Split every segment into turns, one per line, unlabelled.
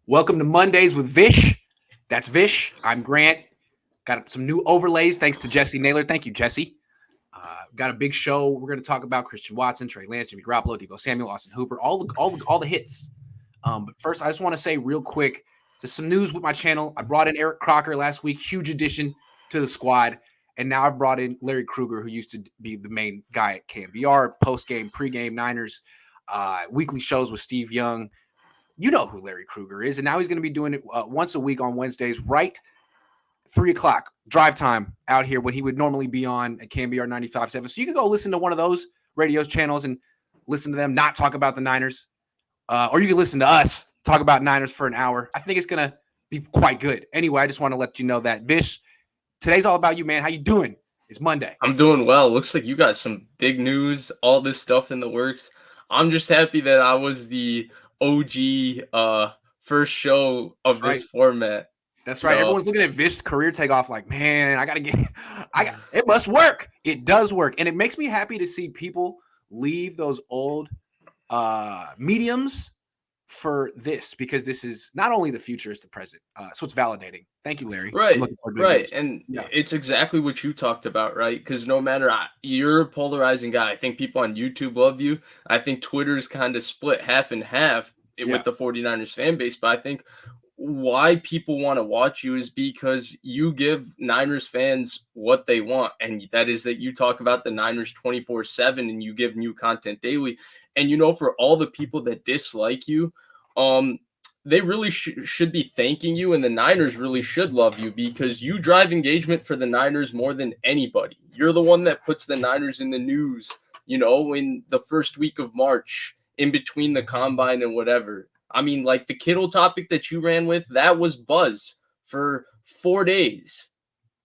Welcome to Mondays with Vish. That's Vish. I'm Grant. Got some new overlays thanks to Jesse Naylor. Thank you, Jesse. Got a big show. We're going to talk about Christian Watson, Trey Lance, Jimmy Garoppolo, Deebo Samuel, Austin Hooper, all the hits. But first, I just want to say real quick, just some news with my channel. I brought in Eric Crocker last week, huge addition to the squad, and now I've brought in Larry Krueger, who used to be the main guy at KMBR, post game, pregame, Niners, weekly shows with Steve Young. You know who Larry Krueger is, and now he's going to be doing it once a week on Wednesdays, right 3 o'clock drive time out here when he would normally be on at KMBR 95.7. So you can go listen to one of those radio channels and listen to them not talk about the Niners, or you can listen to us talk about Niners for an hour. I think it's going to be quite good. Anyway, I just want to let you know that. Vish, today's all about you, man. How you doing? It's Monday.
I'm doing well. Looks like you got some big news, all this stuff in the works. I'm just happy that I was the OG first show of this format.
That's right. So, everyone's looking at Vish's career take off like, man, it must work. It does work. And it makes me happy to see people leave those old mediums for this, because this is not only the future, it's the present. So it's validating. Thank you, Larry.
Right. And it's exactly what you talked about, right? Because no matter, you're a polarizing guy. I think people on YouTube love you. I think Twitter's kind of split half and half with the 49ers fan base. But I think why people want to watch you is because you give Niners fans what they want. And that is that you talk about the Niners 24/7 and you give new content daily. And, for all the people that dislike you, they really should be thanking you, and the Niners really should love you because you drive engagement for the Niners more than anybody. You're the one that puts the Niners in the news, in the first week of March, in between the combine and whatever. I mean, like the Kittle topic that you ran with, that was buzz for 4 days.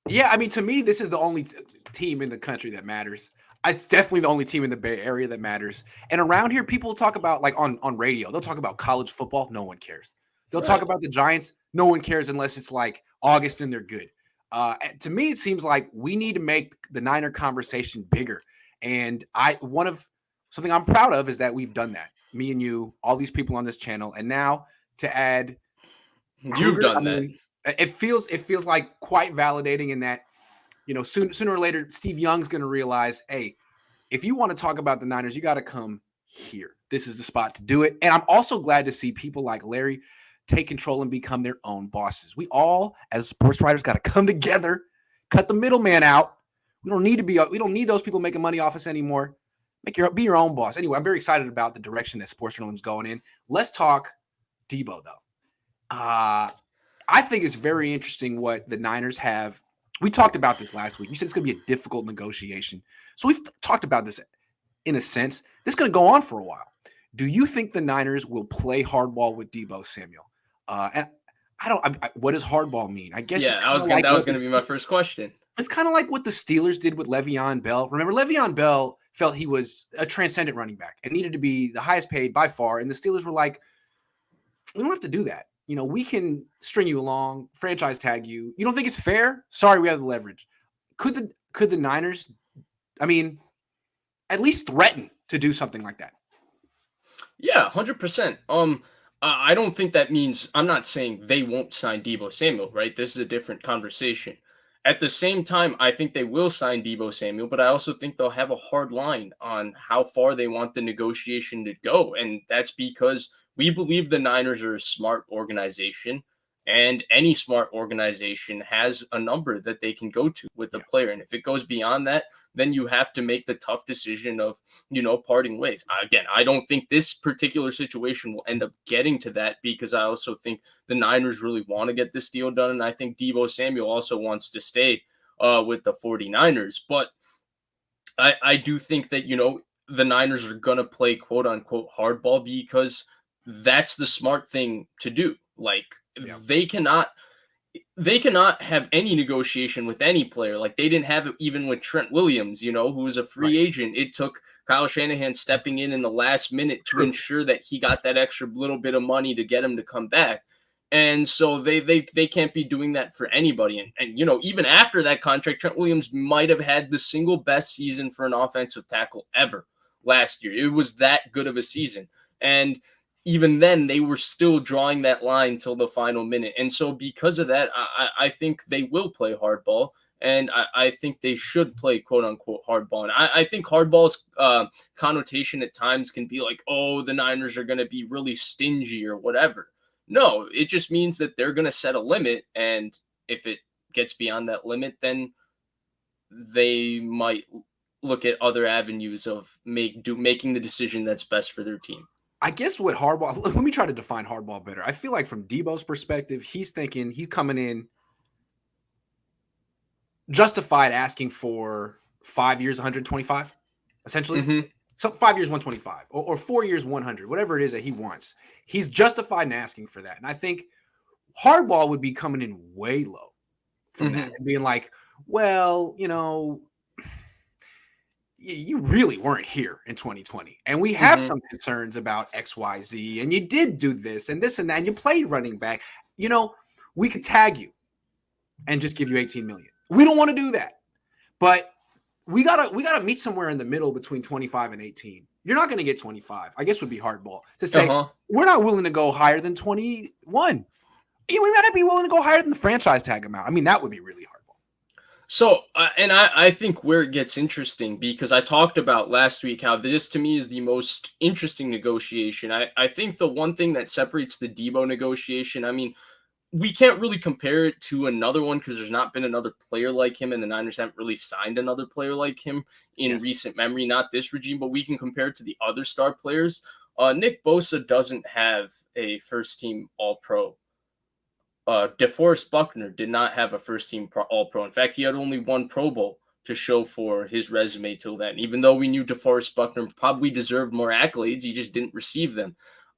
Yeah, I mean, to me, this is the only team in the country that matters. It's definitely the only team in the Bay Area that matters. And around here, people talk about, like on radio, they'll talk about college football. No one cares. They'll talk about the Giants. No one cares unless it's like August and they're good. To me, it seems like we need to make the Niner conversation bigger. And something I'm proud of is that we've done that. Me and you, all these people on this channel. And now to add
You've done that.
It feels like quite validating in that, sooner or later, Steve Young's going to realize, hey, if you want to talk about the Niners, you got to come here. This is the spot to do it. And I'm also glad to see people like Larry take control and become their own bosses. We all, as sports writers, got to come together, cut the middleman out. We don't need those people making money off us anymore. Be your own boss. Anyway, I'm very excited about the direction that sports journalism is going in. Let's talk Deebo, though. I think it's very interesting what the Niners have. We talked about this last week. You said it's going to be a difficult negotiation. So we've talked about this in a sense. This is going to go on for a while. Do you think the Niners will play hardball with Deebo Samuel? And what does hardball mean? I guess
that was going to be my first question.
It's kind of like what the Steelers did with Le'Veon Bell. Remember, Le'Veon Bell felt he was a transcendent running back and needed to be the highest paid by far. And the Steelers were like, we don't have to do that. We can string you along, franchise tag you. You don't think it's fair? Sorry, we have the leverage. Could the Niners, at least threaten to do something like that?
Yeah, 100%. I don't think that means, I'm not saying they won't sign Deebo Samuel, right? This is a different conversation. At the same time, I think they will sign Deebo Samuel, but I also think they'll have a hard line on how far they want the negotiation to go. And that's because we believe the Niners are a smart organization, and any smart organization has a number that they can go to with the player. And if it goes beyond that, then you have to make the tough decision of, parting ways. Again, I don't think this particular situation will end up getting to that because I also think the Niners really want to get this deal done. And I think Deebo Samuel also wants to stay with the 49ers. But I do think that, the Niners are going to play quote unquote hardball because that's the smart thing to do. Like they cannot have any negotiation with any player. Like they didn't have it even with Trent Williams, who was a free agent. It took Kyle Shanahan stepping in the last minute to ensure that he got that extra little bit of money to get him to come back. And so they can't be doing that for anybody. And even after that contract, Trent Williams might have had the single best season for an offensive tackle ever last year. It was that good of a season. And even then they were still drawing that line till the final minute. And so because of that, I think they will play hardball. And I think they should play quote unquote hardball. And I think hardball's connotation at times can be like, oh, the Niners are going to be really stingy or whatever. No, it just means that they're going to set a limit. And if it gets beyond that limit, then they might look at other avenues of making the decision that's best for their team.
I guess what hardball, let me try to define hardball better. I feel like from Deebo's perspective, he's thinking he's coming in justified asking for 5 years, 125, essentially.
Mm-hmm.
So 5 years, 125, or 4 years, 100, whatever it is that he wants. He's justified in asking for that. And I think hardball would be coming in way low from that and being like, well, you know, you really weren't here in 2020. And we have some concerns about XYZ. And you did do this and that. And you played running back. You know, we could tag you and just give you 18 million. We don't want to do that. But we gotta meet somewhere in the middle between 25 and 18. You're not going to get 25. I guess would be hardball to say we're not willing to go higher than 21. We might not be willing to go higher than the franchise tag amount. I mean, that would be really hardball.
So, and I think where it gets interesting, because I talked about last week how this to me is the most interesting negotiation. I think the one thing that separates the Deebo negotiation, I mean, we can't really compare it to another one because there's not been another player like him, and the Niners haven't really signed another player like him in recent memory, not this regime, but we can compare it to the other star players. Nick Bosa doesn't have a first-team All-Pro. DeForest Buckner did not have a first-team All-Pro. In fact, he had only one Pro Bowl to show for his resume till then. Even though we knew DeForest Buckner probably deserved more accolades, he just didn't receive them.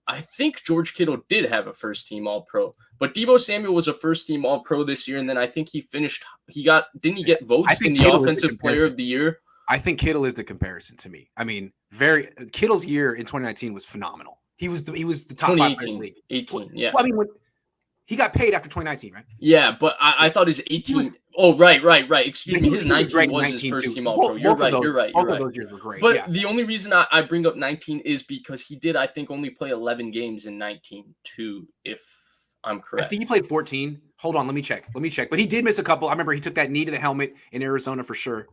I think George Kittle did have a first-team All-Pro, but Deebo Samuel was a first-team All-Pro this year, and then I think didn't he get votes in the Offensive Player of the Year?
I think Kittle is the comparison to me. I mean, Kittle's year in 2019 was phenomenal. He was the top 5 in the league.
18, yeah.
Well, I mean, he got paid after 2019, right?
Yeah, but I thought his 18 right. Excuse me. His 19 was his first team All-Pro. You're right.
Both of those years were great.
But the only reason I bring up 19 is because he did, I think, only play 11 games in 19 too, if I'm correct.
I think he played 14. Hold on, let me check. But he did miss a couple. I remember he took that knee to the helmet in Arizona for sure.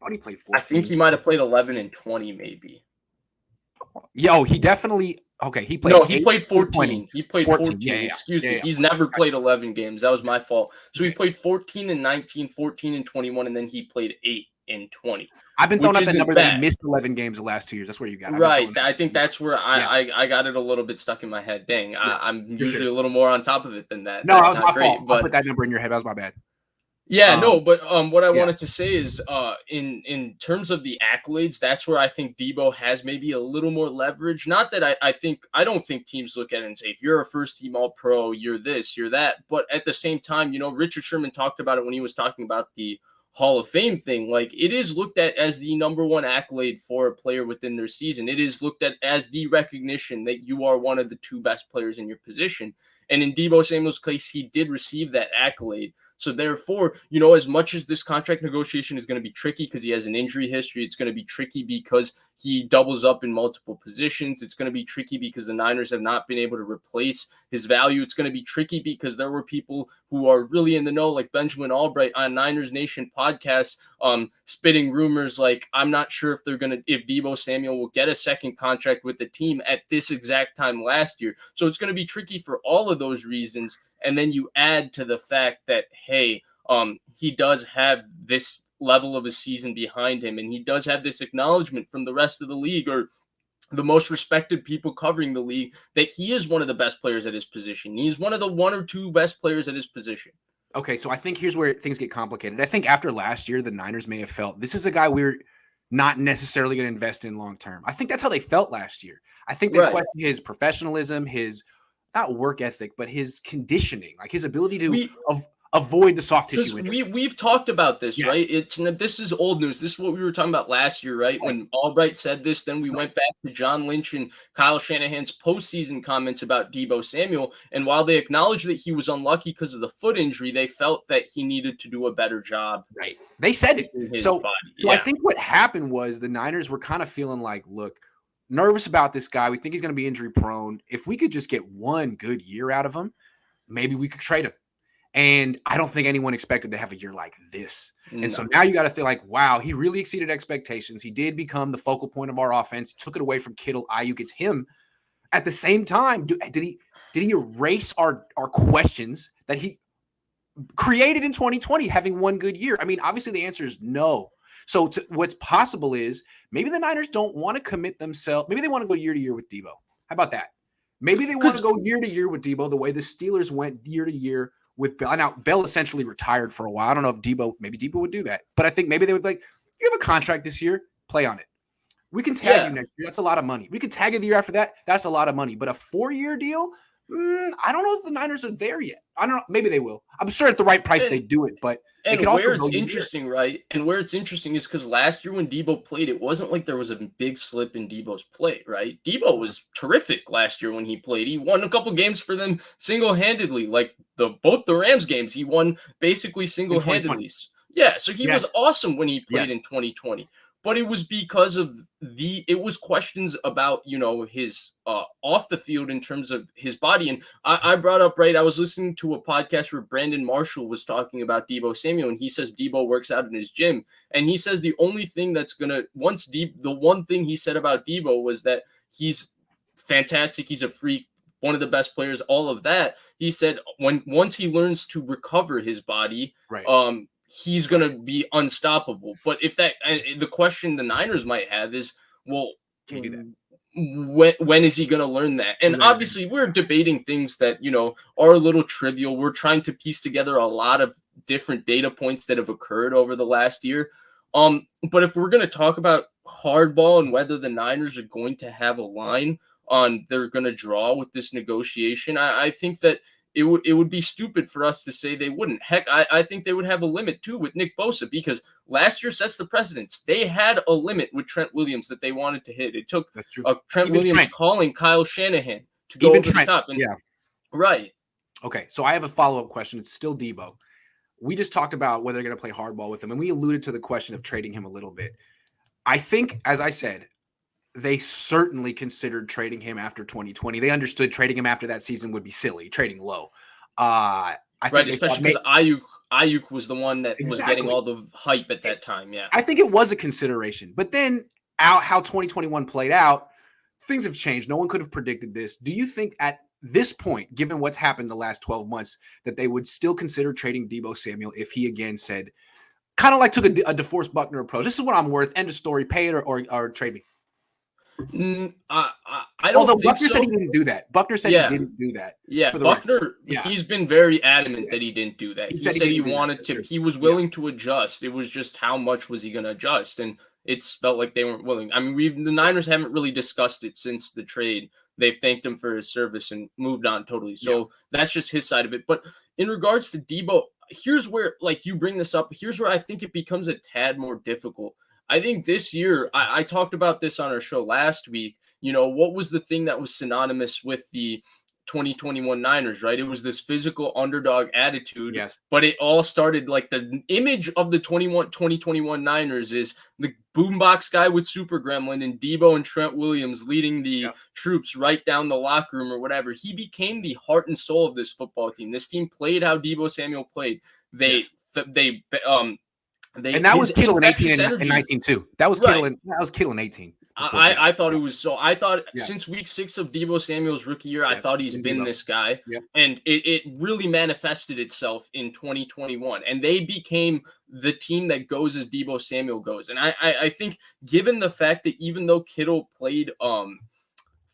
I thought he played 14.
I think he might have played 11 and 20 maybe.
Yo, he definitely... Okay, he played.
No, he played 14.
20.
He played 14.
Yeah,
Excuse me. He's never played 11 games. That was my fault. So he played 14 and 19, 14 and 21, and then he played 8 and 20.
I've been throwing out the number that he missed 11 games the last 2 years. That's where you got it.
Right. I think that's where I got it a little bit stuck in my head. Dang, I'm usually a little more on top of it than that.
No, that was my fault. But I put that number in your head. That was my bad.
Yeah, but what I wanted to say is in terms of the accolades, that's where I think Deebo has maybe a little more leverage. Not that I don't think teams look at it and say, if you're a first team All-Pro, you're this, you're that. But at the same time, you know, Richard Sherman talked about it when he was talking about the Hall of Fame thing. Like, it is looked at as the number one accolade for a player within their season. It is looked at as the recognition that you are one of the two best players in your position. And in Deebo Samuel's case, he did receive that accolade. So therefore, you know, as much as this contract negotiation is going to be tricky because he has an injury history, it's going to be tricky because he doubles up in multiple positions. It's going to be tricky because the Niners have not been able to replace his value. It's going to be tricky because there were people who are really in the know, like Benjamin Albright on Niners Nation podcast, spitting rumors like, I'm not sure if Deebo Samuel will get a second contract with the team at this exact time last year. So it's going to be tricky for all of those reasons. And then you add to the fact that, hey, he does have this level of a season behind him, and he does have this acknowledgement from the rest of the league or the most respected people covering the league that he is one of the best players at his position. He's one of the one or two best players at his position.
Okay, so I think here's where things get complicated. I think after last year, the Niners may have felt this is a guy we're not necessarily going to invest in long term. I think that's how they felt last year. I think they questioned his professionalism, his not work ethic, but his conditioning, like his ability to avoid the soft tissue injury.
We've talked about this, right? This is old news. This is what we were talking about last year, right? When Albright said this, then we went back to John Lynch and Kyle Shanahan's postseason comments about Deebo Samuel. And while they acknowledged that he was unlucky because of the foot injury, they felt that he needed to do a better job.
Right. They said it. So I think what happened was the Niners were kind of feeling like, look, nervous about this guy. We think he's going to be injury prone. If we could just get one good year out of him, maybe we could trade him. And I don't think anyone expected to have a year like this. And so now you got to think like, wow, he really exceeded expectations. He did become the focal point of our offense, took it away from Kittle, Ayuk. It's him. At the same time, did he erase our questions that he created in 2020, having one good year? I mean, obviously the answer is no. So what's possible is maybe the Niners don't want to commit themselves. Maybe they want to go year to year with Deebo. How about that? Maybe they want to go year to year with Deebo the way the Steelers went year to year with Bell. Now, Bell essentially retired for a while. I don't know if maybe Deebo would do that. But I think maybe they would like, you have a contract this year, play on it. We can tag you next year. That's a lot of money. We can tag you the year after that. That's a lot of money. But a 4-year deal, I don't know if the Niners are there yet. I don't know. Maybe they will. I'm sure at the right price they do it. But
and where it's interesting, right? And where it's interesting is because last year when Deebo played, it wasn't like there was a big slip in Deebo's play, right? Deebo was terrific last year when he played. He won a couple games for them single-handedly. Like both the Rams games, he won basically single-handedly. Yeah, so he was awesome when he played in 2020. But it was because of it was questions about, his off the field in terms of his body. And I brought up, right, I was listening to a podcast where Brandon Marshall was talking about Deebo Samuel, and he says Deebo works out in his gym. And he says the only thing that's going to, the one thing he said about Deebo was that he's fantastic. He's a freak, one of the best players, all of that. He said once he learns to recover his body, he's going to be unstoppable. But if the question the Niners might have is, well,
can you do that?
When is he going to learn that? And obviously we're debating things that, are a little trivial. We're trying to piece together a lot of different data points that have occurred over the last year. But if we're going to talk about hardball and whether the Niners are going to have a line on they're going to draw with this negotiation, I think that it would be stupid for us to say they wouldn't. Heck, I think they would have a limit too with Nick Bosa, because last year sets the precedence. They had a limit with Trent Williams that they wanted to hit. It took Trent Williams calling Kyle Shanahan to go over the top. And, right.
Okay, so I have a follow-up question. It's still Deebo. We just talked about whether they're going to play hardball with him, and we alluded to the question of trading him a little bit. I think, as I said, they certainly considered trading him after 2020. They understood trading him after that season would be silly, trading low. I think
especially because Ayuk was the one that was getting all the hype at that time. Yeah,
I think it was a consideration. But then how 2021 played out, things have changed. No one could have predicted this. Do you think at this point, given what's happened the last 12 months, that they would still consider trading Deebo Samuel if he again said, kind of like took a DeForest Buckner approach? This is what I'm worth. End of story. Pay it or trade me.
I don't.
Although
think
Buckner
so.
said he didn't do that. Buckner said he didn't do that.
Yeah, Buckner. He's been very adamant that he didn't do that. He said he wanted to. He was willing to adjust. It was just how much was he going to adjust, and it's felt like they weren't willing. I mean, the Niners haven't really discussed it since the trade. They've thanked him for his service and moved on totally. So that's just his side of it. But in regards to Deebo, here's where, like you bring this up. Here's where I think it becomes a tad more difficult. I think this year, I talked about this on our show last week. What was the thing that was synonymous with the 2021 Niners, right? It was this physical underdog attitude.
Yes.
But it all started, like, the image of the 2021 Niners is the boombox guy with Super Gremlin and Deebo and Trent Williams leading the troops right down the locker room or whatever. He became the heart and soul of this football team. This team played how Deebo Samuel played.
And that was Kittle in 18 and 19 too. That was Kittle in 18.
I thought it was so. I thought since week 6 of Deebo Samuel's rookie year, I thought he's been this guy, and it really manifested itself in 2021. And they became the team that goes as Deebo Samuel goes. And I think, given the fact that even though Kittle played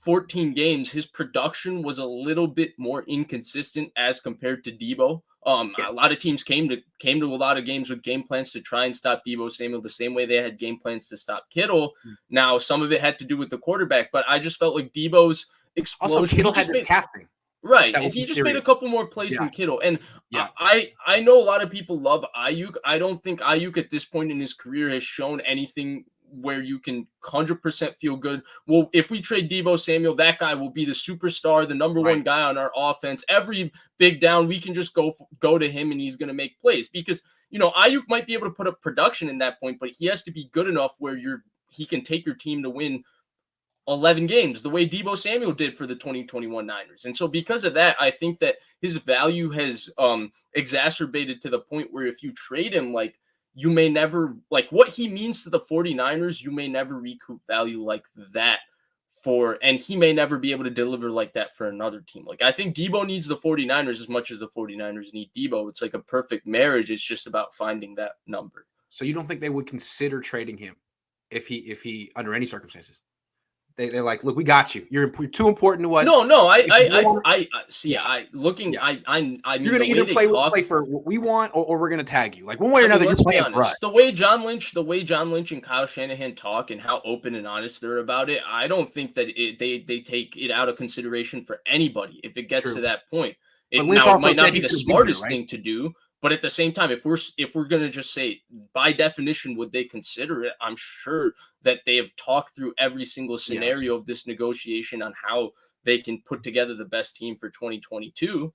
14 games, his production was a little bit more inconsistent as compared to Deebo. A lot of teams came to a lot of games with game plans to try and stop Deebo Samuel the same way they had game plans to stop Kittle. Now, some of it had to do with the quarterback, but I just felt like Deebo's explosion.
Also, Kittle had this calf thing.
Right. If he just made a couple more plays than Kittle. And I know a lot of people love Ayuk. I don't think Ayuk at this point in his career has shown anything where you can 100% feel good. Well, if we trade Deebo Samuel, that guy will be the superstar, the number one guy on our offense. Every big down, we can just go to him and he's going to make plays. Because, Ayuk might be able to put up production in that point, but he has to be good enough where he can take your team to win 11 games, the way Deebo Samuel did for the 2021 Niners. And so because of that, I think that his value has exacerbated to the point where if you trade him, like, you may never, like, what he means to the 49ers, you may never recoup value like that for, and he may never be able to deliver like that for another team. Like, I think Deebo needs the 49ers as much as the 49ers need Deebo. It's like a perfect marriage. It's just about finding that number.
So you don't think they would consider trading him if he under any circumstances? They're like, look, we got you. You're too important to us.
No. I see.
Yeah.
I looking.
Yeah.
I mean,
You're gonna either play for what we want, or we're gonna tag you. Like one way or another, you're playing for us.
The way John Lynch and Kyle Shanahan talk and how open and honest they're about it, I don't think that they take it out of consideration for anybody if it gets to that point. It might not be the smartest thing to do. But at the same time, if we're gonna just say by definition would they consider it, I'm sure that they have talked through every single scenario of this negotiation on how they can put together the best team for 2022.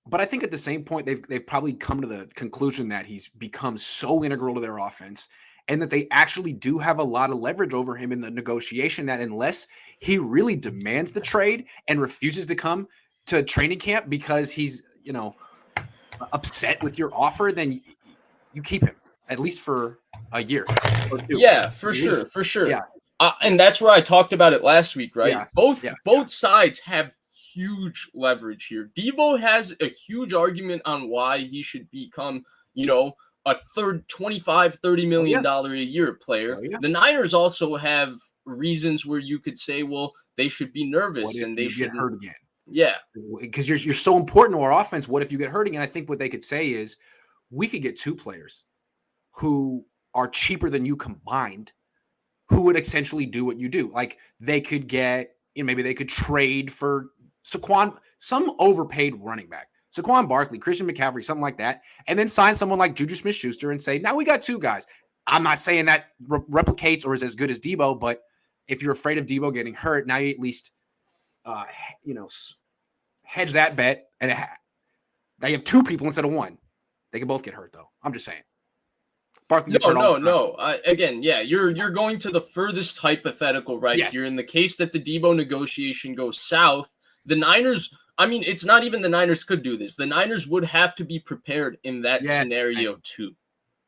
But I think at the same point, they've probably come to the conclusion that he's become so integral to their offense, and that they actually do have a lot of leverage over him in the negotiation. That unless he really demands the trade and refuses to come to training camp because he's upset with your offer, then you keep him at least for a year or two.
Yeah, for sure.
Yeah.
And that's where I talked about it last week, right?
Yeah.
Both sides have huge leverage here. Deebo has a huge argument on why he should become, a $25-30 million a year player. The Niners also have reasons where you could say, well, they should be nervous and they should
get hurt again.
Yeah.
Because you're so important to our offense. What if you get hurt again? I think what they could say is we could get two players who are cheaper than you combined, who would essentially do what you do. Like they could get, maybe they could trade for Saquon, some overpaid running back, Saquon Barkley, Christian McCaffrey, something like that, and then sign someone like Juju Smith-Schuster and say, now we got two guys. I'm not saying that replicates or is as good as Deebo, but if you're afraid of Deebo getting hurt, now you at least, hedge that bet, and now you have two people instead of one. They can both get hurt, though. I'm just saying. Barkley gets hurt all the time.
Again, you're going to the furthest hypothetical right here. In the case that the Deebo negotiation goes south, the Niners. I mean, it's not even the Niners could do this. The Niners would have to be prepared in that scenario too.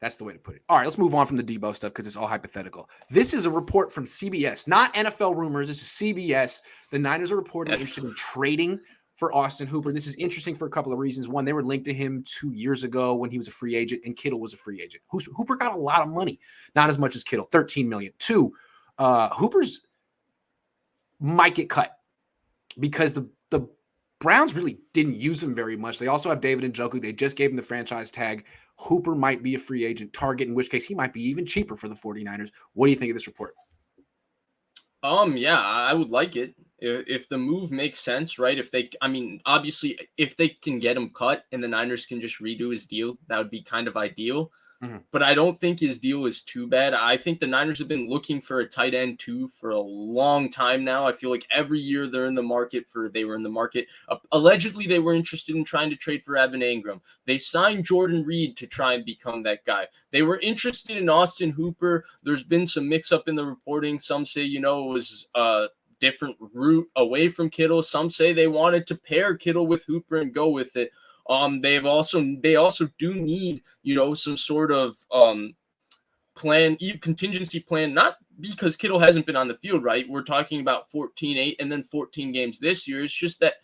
That's the way to put it. All right, let's move on from the Deebo stuff because it's all hypothetical. This is a report from CBS, not NFL rumors. This is CBS. The Niners are reportedly interested in trading for Austin Hooper. This is interesting for a couple of reasons. One, they were linked to him 2 years ago when he was a free agent and Kittle was a free agent. Hooper got a lot of money, not as much as Kittle, $13 million. Two, Hooper's might get cut because the Browns really didn't use him very much. They also have David Njoku. They just gave him the franchise tag. Hooper might be a free agent target, in which case he might be even cheaper for the 49ers. What do you think of this report?
Yeah, I would like it. If the move makes sense, right? Obviously, if they can get him cut and the Niners can just redo his deal, that would be kind of ideal. Mm-hmm. But I don't think his deal is too bad. I think the Niners have been looking for a tight end too for a long time now. I feel like every year they were in the market. Allegedly, they were interested in trying to trade for Evan Ingram. They signed Jordan Reed to try and become that guy. They were interested in Austin Hooper. There's been some mix-up in the reporting. Some say, it was different route away from Kittle. Some say they wanted to pair Kittle with Hooper and go with it. They also do need, some sort of contingency plan, not because Kittle hasn't been on the field, right? We're talking about 14-8 and then 14 games this year. It's just that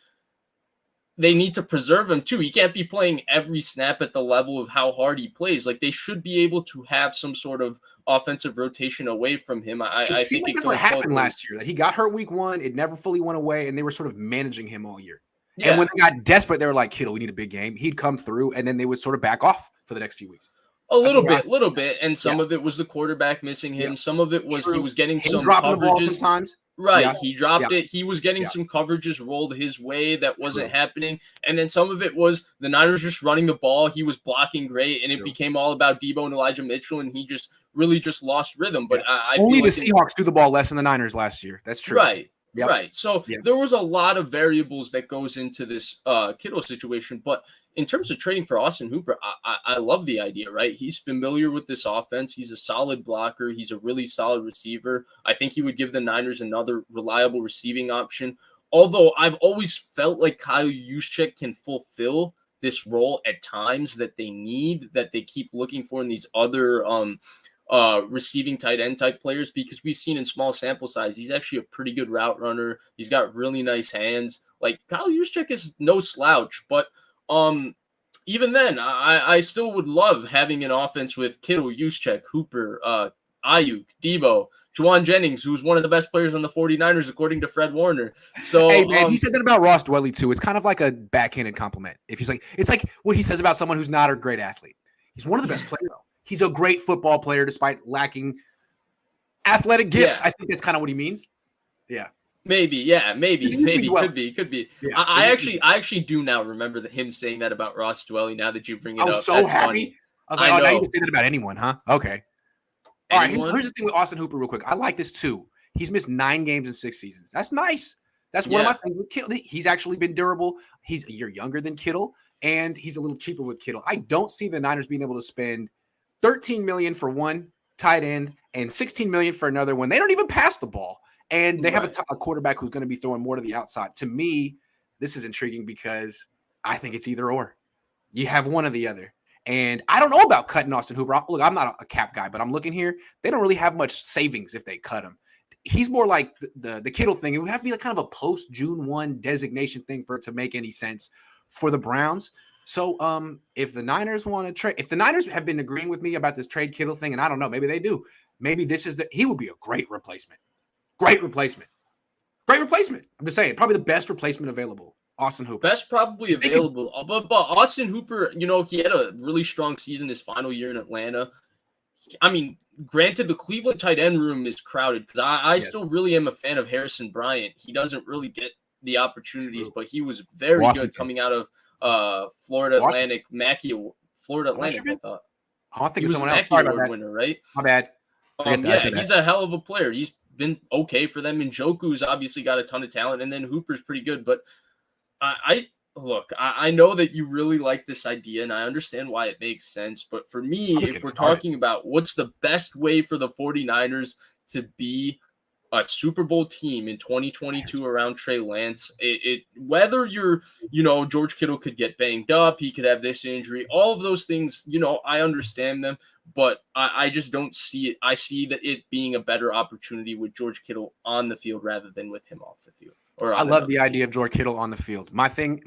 they need to preserve him too. He can't be playing every snap at the level of how hard he plays. Like they should be able to have some sort of offensive rotation away from him. I think
that's what happened last year. That he got hurt week 1, it never fully went away, and they were sort of managing him all year. Yeah. And when they got desperate, they were like, Kittle, we need a big game. He'd come through, and then they would sort of back off for the next few weeks.
A little bit. And some of it was the quarterback missing him. Yeah. Some of it was he was getting some
dropping the ball sometimes.
Right. Yeah. He dropped it. He was getting some coverages rolled his way that wasn't happening. And then some of it was the Niners just running the ball. He was blocking great, and it became all about Deebo and Elijah Mitchell, and he just really lost rhythm. But I
only
feel
the Seahawks threw the ball less than the Niners last year. That's true.
Right.
Yep.
Right. So
Yep.
there was a lot of variables that goes into this Kittle situation. But in terms of trading for Austin Hooper, I love the idea, right? He's familiar with this offense. He's a solid blocker. He's a really solid receiver. I think he would give the Niners another reliable receiving option. Although I've always felt like Kyle Juszczyk can fulfill this role at times that they need, that they keep looking for in these other receiving tight end type players, because we've seen in small sample size, he's actually a pretty good route runner. He's got really nice hands. Like Kyle Juszczyk is no slouch, but even then, I still would love having an offense with Kittle, Juszczyk, Hooper, Ayuk, Deebo, Juwan Jennings, who's one of the best players on the 49ers, according to Fred Warner. So,
hey, man, he said that about Ross Dwelly, too. It's kind of like a backhanded compliment. If he's like, it's like what he says about someone who's not a great athlete. He's one of the best players, though. He's a great football player despite lacking athletic gifts. Yeah. I think that's kind of what he means. Yeah.
Maybe. Could be. Yeah, I actually do now remember him saying that about Ross Dwelly now that you bring it up.
I was so happy. Funny. I was like, now you can say that about anyone, huh? Okay. All right, here's the thing with Austin Hooper real quick. I like this too. He's missed 9 games in 6 seasons. That's nice. That's one of my things with Kittle. He's actually been durable. He's a year younger than Kittle, and he's a little cheaper with Kittle. I don't see the Niners being able to spend $13 million for one tight end and $16 million for another when they don't even pass the ball. And they have a quarterback who's going to be throwing more to the outside. To me, this is intriguing because I think it's either or. You have one or the other. And I don't know about cutting Austin Hooper. Look, I'm not a cap guy, but I'm looking here. They don't really have much savings if they cut him. He's more like the Kittle thing. It would have to be like kind of a post-June 1 designation thing for it to make any sense for the Browns. So if the Niners want to trade, if the Niners have been agreeing with me about this trade Kittle thing, and I don't know, maybe they do. Maybe this is he would be a great replacement. Great replacement. Great replacement. I'm just saying, probably the best replacement available. Austin Hooper.
Best probably available. But Austin Hooper, he had a really strong season his final year in Atlanta. I mean, granted, the Cleveland tight end room is crowded because I still really am a fan of Harrison Bryant. He doesn't really get the opportunities, but he was very good coming out of Florida Atlantic, Florida Atlantic, I thought.
I think
he was
someone
a Mackey Award winner, right?
My bad.
He's a hell of a player. He's been okay for them. And Njoku's obviously got a ton of talent, and then Hooper's pretty good, but I know that you really like this idea, and I understand why it makes sense. But for me, if we're talking about what's the best way for the 49ers to be a Super Bowl team in 2022 around Trey Lance, whether you're, George Kittle could get banged up, he could have this injury, all of those things, I understand them, but I just don't see it. I see that it being a better opportunity with George Kittle on the field rather than with him off the field.
I love the idea of George Kittle on the field. My fear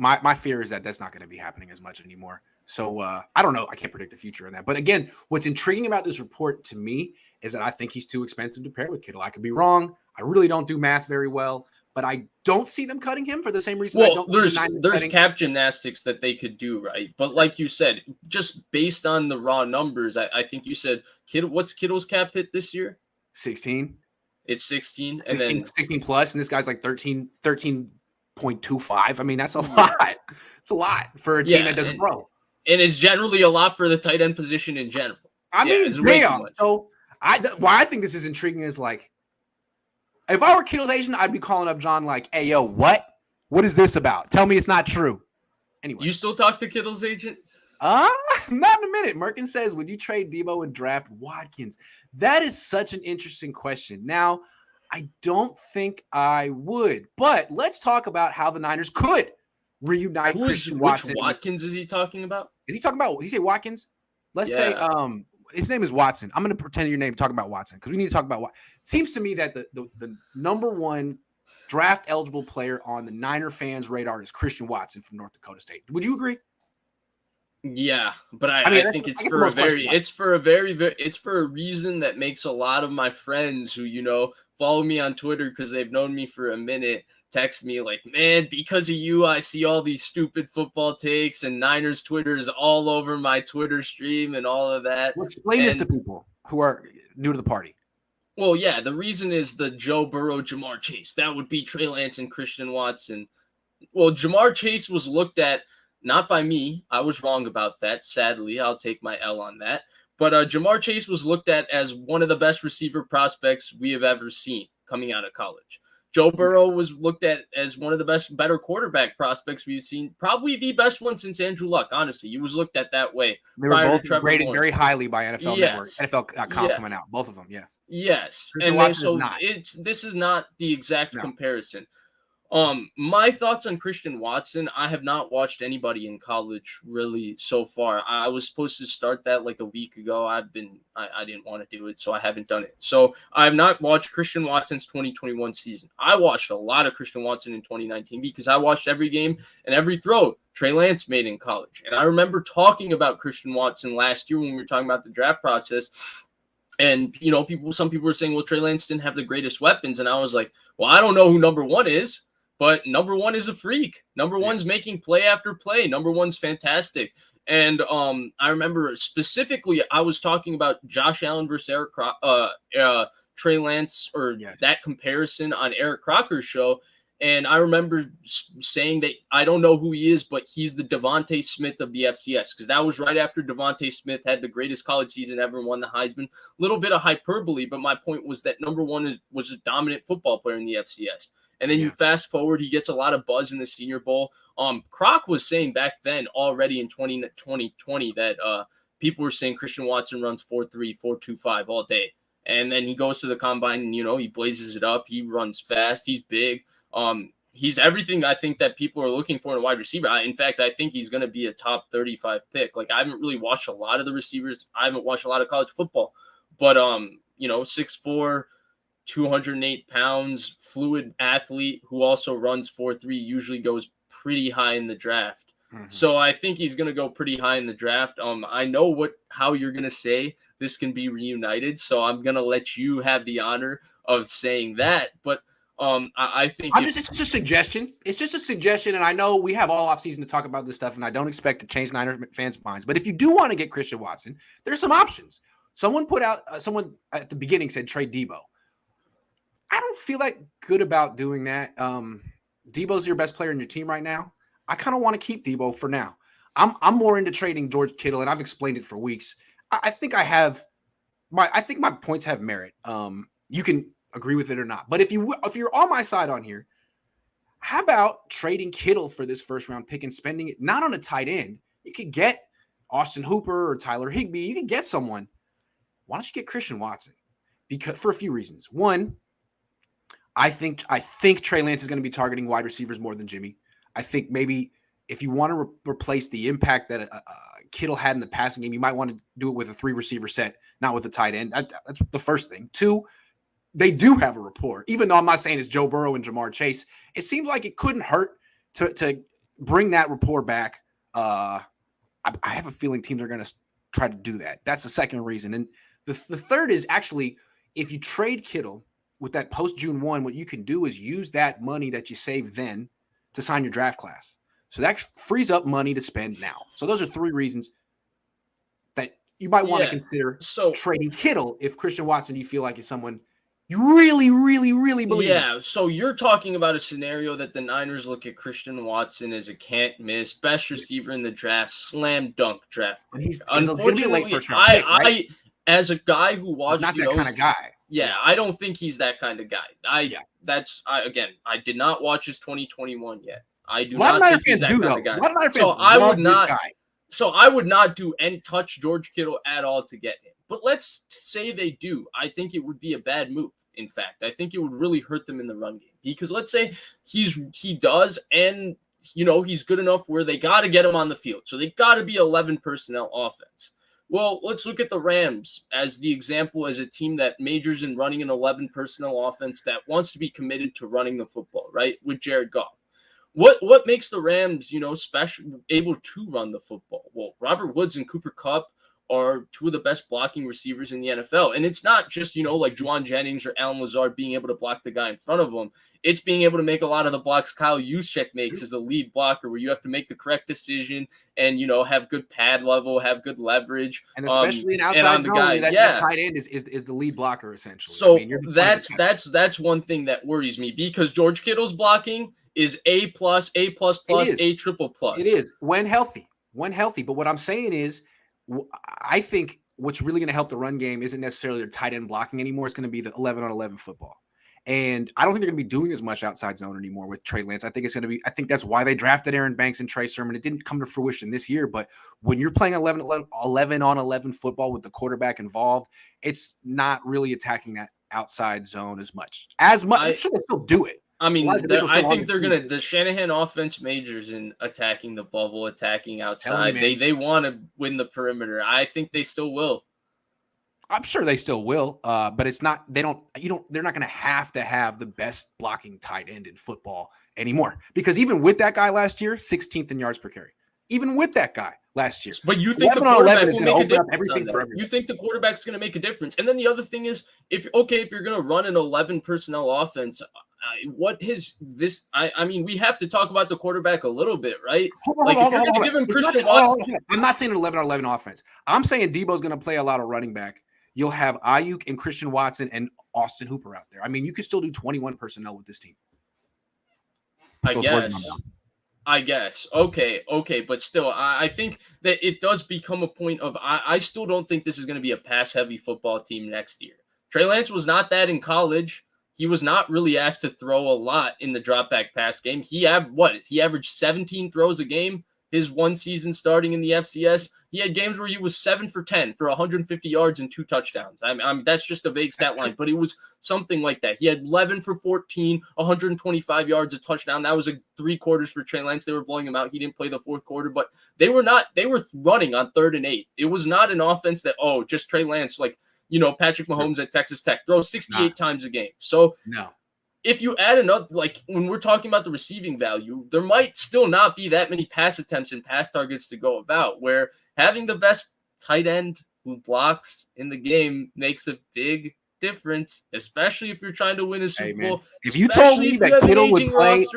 is that that's not going to be happening as much anymore. So I don't know. I can't predict the future on that. But again, what's intriguing about this report to me is that I think he's too expensive to pair with Kittle. I could be wrong. I really don't do math very well, but I don't see them cutting him for the same reason.
Well, there's cap gymnastics that they could do, right? But like you said, just based on the raw numbers, I think you said what's Kittle's cap hit this year?
16.
It's 16.
16, and then 16 plus, and this guy's like 13.25. I mean, that's a lot. It's a lot for a team that doesn't grow.
And it's generally a lot for the tight end position in general.
I mean, damn. So why I think this is intriguing is like, if I were Kittle's agent, I'd be calling up John like, hey, yo, what? What is this about? Tell me it's not true. Anyway.
You still talk to Kittle's agent?
Not in a minute. Merkin says, would you trade Deebo and draft Watkins? That is such an interesting question. Now, I don't think I would, but let's talk about how the Niners could reunite Christian Watson.
Which Watkins is he talking about?
Is he talking about, did he say Watkins? Let's say his name is Watson. I'm going to pretend your name talking about Watson because we need to talk about what. It seems to me that the number one draft eligible player on the Niner fans' radar is Christian Watson from North Dakota State. Would you agree?
Yeah, but I think it's for a reason that makes a lot of my friends who, follow me on Twitter because they've known me for a minute text me like, man, because of you, I see all these stupid football takes and Niners Twitter is all over my Twitter stream and all of that.
Well, explain this to people who are new to the party.
Well, yeah, the reason is the Joe Burrow, Jamar Chase. That would be Trey Lance and Christian Watson. Well, Jamar Chase was looked at not by me. I was wrong about that. Sadly, I'll take my L on that. But Jamar Chase was looked at as one of the best receiver prospects we have ever seen coming out of college. Joe Burrow was looked at as one of the better quarterback prospects we've seen. Probably the best one since Andrew Luck, honestly. He was looked at that way.
They were both graded very highly by NFL Network,
Yes.
NFL.com coming out. Both of them, yeah.
Yes.
Christian
And then
Watson is
so
not.
this is not the exact
No.
comparison. My thoughts on Christian Watson, I have not watched anybody in college really so far. I was supposed to start that like a week ago. I didn't want to do it, so I haven't done it. So I have not watched Christian Watson's 2021 season. I watched a lot of Christian Watson in 2019 because I watched every game and every throw Trey Lance made in college. And I remember talking about Christian Watson last year when we were talking about the draft process. And, some people were saying, well, Trey Lance didn't have the greatest weapons. And I was like, well, I don't know who number one is. But number one is a freak. Number one's making play after play. Number one's fantastic. And I remember specifically, I was talking about Josh Allen versus Trey Lance, or that comparison on Eric Crocker's show. And I remember saying that I don't know who he is, but he's the Devontae Smith of the FCS, because that was right after Devontae Smith had the greatest college season ever, won the Heisman. A little bit of hyperbole, but my point was that number one was a dominant football player in the FCS. And then you fast forward, he gets a lot of buzz in the Senior Bowl. Croc was saying back then already in 2020 that people were saying Christian Watson runs 4.3, 4.25 all day. And then he goes to the combine and, he blazes it up. He runs fast. He's big. He's everything I think that people are looking for in a wide receiver. In fact, I think he's going to be a top 35 pick. Like, I haven't really watched a lot of the receivers. I haven't watched a lot of college football. But, 6'4", 208 pounds, fluid athlete who also runs 4.3, usually goes pretty high in the draft. Mm-hmm. So I think he's going to go pretty high in the draft. I know how you're going to say this can be reunited, so I'm going to let you have the honor of saying that. But I think
it's just a suggestion. It's just a suggestion, and I know we have all offseason to talk about this stuff, and I don't expect to change Niner fans' minds. But if you do want to get Christian Watson, there's some options. Someone at the beginning said trade Deebo. I don't feel that good about doing that. Deebo's your best player in your team right now. I kind of want to keep Deebo for now. I'm more into trading George Kittle, and I've explained it for weeks. I think my points have merit. You can agree with it or not, but if you're on my side on here, how about trading Kittle for this first round pick and spending it not on a tight end? You could get Austin Hooper or Tyler Higbee. You could get someone. Why don't you get Christian Watson? Because for a few reasons. One, I think Trey Lance is going to be targeting wide receivers more than Jimmy. I think maybe if you want to replace the impact that Kittle had in the passing game, you might want to do it with a 3-receiver set, not with a tight end. That's the first thing. Two, they do have a rapport. Even though I'm not saying it's Joe Burrow and Jamar Chase, it seems like it couldn't hurt to bring that rapport back. I have a feeling teams are going to try to do that. That's the second reason. And the third is actually, if you trade Kittle with that post-June 1, what you can do is use that money that you saved then to sign your draft class. So that frees up money to spend now. So those are three reasons that you might want to consider trading Kittle if Christian Watson you feel like is someone you really, really, really believe in.
So you're talking about a scenario that the Niners look at Christian Watson as a can't-miss, best receiver in the draft, slam dunk draft.
Unfortunately, a late first-round pick, right?
As a guy who watched
not that kind of guy.
Yeah, I don't think he's that kind of guy. I did not watch his 2021 yet. I do not think he's that kind of guy. So I would not do any touch George Kittle at all to get him. But let's say they do. I think it would be a bad move. In fact, I think it would really hurt them in the run game, because let's say he does, and he's good enough where they got to get him on the field. So they got to be 11 personnel offense. Well, let's look at the Rams as the example, as a team that majors in running an 11 personnel offense that wants to be committed to running the football, right? With Jared Goff. What makes the Rams, special, able to run the football? Well, Robert Woods and Cooper Kupp are two of the best blocking receivers in the NFL. And it's not just, like Juwan Jennings or Allen Lazard being able to block the guy in front of them. It's being able to make a lot of the blocks Kyle Juszczyk makes as the lead blocker, where you have to make the correct decision and, have good pad level, have good leverage.
And especially an outside guy. That tight end is the lead blocker, essentially.
So that's one thing that worries me, because George Kittle's blocking is A+, A++, A triple plus.
It is when healthy. But what I'm saying is, I think what's really going to help the run game isn't necessarily their tight end blocking anymore. It's going to be the 11-on-11 football. And I don't think they're going to be doing as much outside zone anymore with Trey Lance. I think that's why they drafted Aaron Banks and Trey Sermon. It didn't come to fruition this year, but when you're playing 11 on 11 football with the quarterback involved, it's not really attacking that outside zone as much. I'm sure they still do it.
I mean, I think they're going to, the Shanahan offense majors in attacking the bubble, attacking outside. They want to win the perimeter. I think they still will.
I'm sure they still will, but it's not. They're not going to have the best blocking tight end in football anymore. Because even with that guy last year, 16th in yards per carry. Even with that guy last year,
but you think the quarterback will make a difference? You think the quarterback's going to make a difference? And then the other thing is, if you're going to run an 11 personnel offense, what is this? I mean, we have to talk about the quarterback a little bit, right? If you're going to give him Christian Watson,
I'm not saying an 11 on 11 offense. I'm saying Deebo's going to play a lot of running back. You'll have Ayuk and Christian Watson and Austin Hooper out there. I mean, you could still do 21 personnel with this team.
I guess. Okay. But still, I think that it does become a point of I still don't think this is going to be a pass-heavy football team next year. Trey Lance was not that in college. He was not really asked to throw a lot in the drop-back pass game. He averaged 17 throws a game his one season starting in the FCS. He had games where he was 7 for 10 for 150 yards and 2 touchdowns. I mean, that's just a vague stat line, but it was something like that. He had 11 for 14, 125 yards, a touchdown. That was a 3 quarters for Trey Lance. They were blowing him out. He didn't play the 4th quarter, but they were running on 3rd and 8. It was not an offense that, just Trey Lance, like, Patrick Mahomes at Texas Tech throws 68 times a game. So
no.
If you add another, like when we're talking about the receiving value, there might still not be that many pass attempts and pass targets to go about, where having the best tight end who blocks in the game makes a big difference, especially if you're trying to win a Super Bowl.
If you told me that Kittle would play,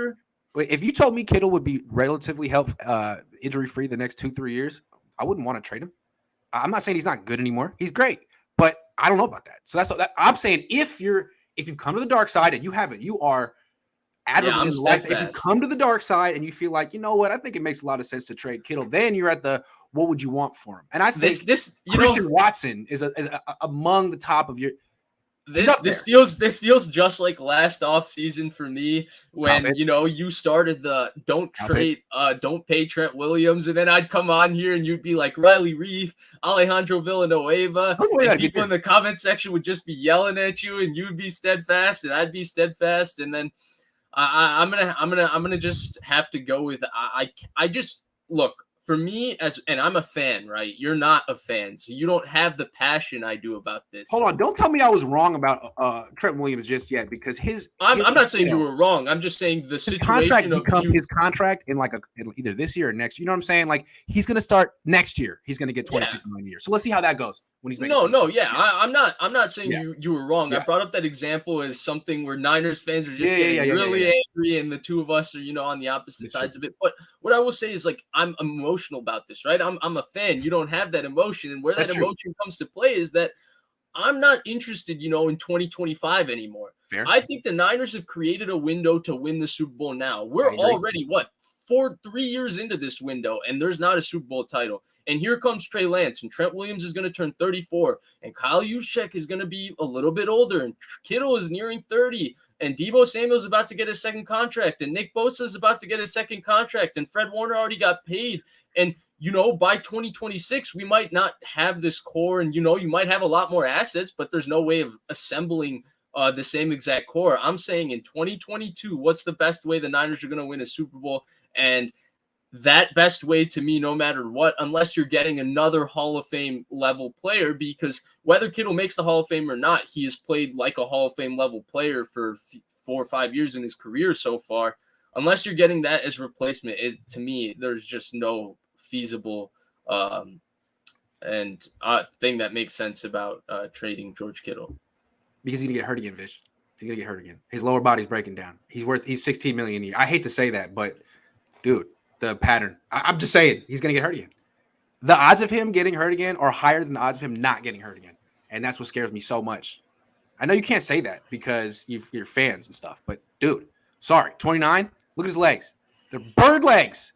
if you told me Kittle would be relatively injury-free the next 2-3 years, I wouldn't want to trade him. I'm not saying he's not good anymore. He's great, but I don't know about that. So I'm saying if you've come to the dark side and you haven't, you are adamant in life. If you come to the dark side and you feel like, you know what, I think it makes a lot of sense to trade Kittle, then you're at the what would you want for him? And I think Christian Watson is among the top of your. This feels just like last offseason for me when you started the don't pay Trent Williams, and then I'd come on here and you'd be like Riley Reef, Alejandro Villanueva, and people in the comment section would just be yelling at you, and you'd be steadfast and I'd be steadfast, and then I'm gonna just have to go with I just look. For me, and I'm a fan, right? You're not a fan, so you don't have the passion I do about this. Hold on, don't tell me I was wrong about Trent Williams just yet, because
I'm not saying you were wrong. I'm just saying the situation
his contract in either this year or next. You know what I'm saying? Like he's going to start next year. He's going to get $26 million a year. So let's see how that goes when he's making.
I'm not saying you were wrong. Yeah. I brought up that example as something where Niners fans are just getting really angry, and the two of us are on the opposite sides of it. But what I will say is, like, I'm emotional about this, right? I'm a fan. You don't have that emotion, and where that emotion comes to play is that I'm not interested, in 2025 anymore. Fair. I think the Niners have created a window to win the Super Bowl now. We're already 3 years into this window, and there's not a Super Bowl title. And here comes Trey Lance, and Trent Williams is going to turn 34, and Kyle Juszczyk is going to be a little bit older, and Kittle is nearing 30, and Deebo Samuel is about to get a second contract, and Nick Bosa is about to get a second contract, and Fred Warner already got paid. And, by 2026, we might not have this core, and, you might have a lot more assets, but there's no way of assembling the same exact core. I'm saying in 2022, what's the best way the Niners are going to win a Super Bowl? And that best way to me, no matter what, unless you're getting another Hall of Fame level player, because whether Kittle makes the Hall of Fame or not, he has played like a Hall of Fame level player for 4 or 5 years in his career so far. Unless you're getting that as replacement, to me, there's just no feasible thing that makes sense about trading George Kittle.
Because he's gonna get hurt again, Vish. He's gonna get hurt again. His lower body's breaking down. He's $16 million a year. I hate to say that, but dude, the pattern. I'm just saying he's gonna get hurt again. The odds of him getting hurt again are higher than the odds of him not getting hurt again, and that's what scares me so much. I know you can't say that because you're fans and stuff, but dude, sorry, 29. Look at his legs. They're bird legs.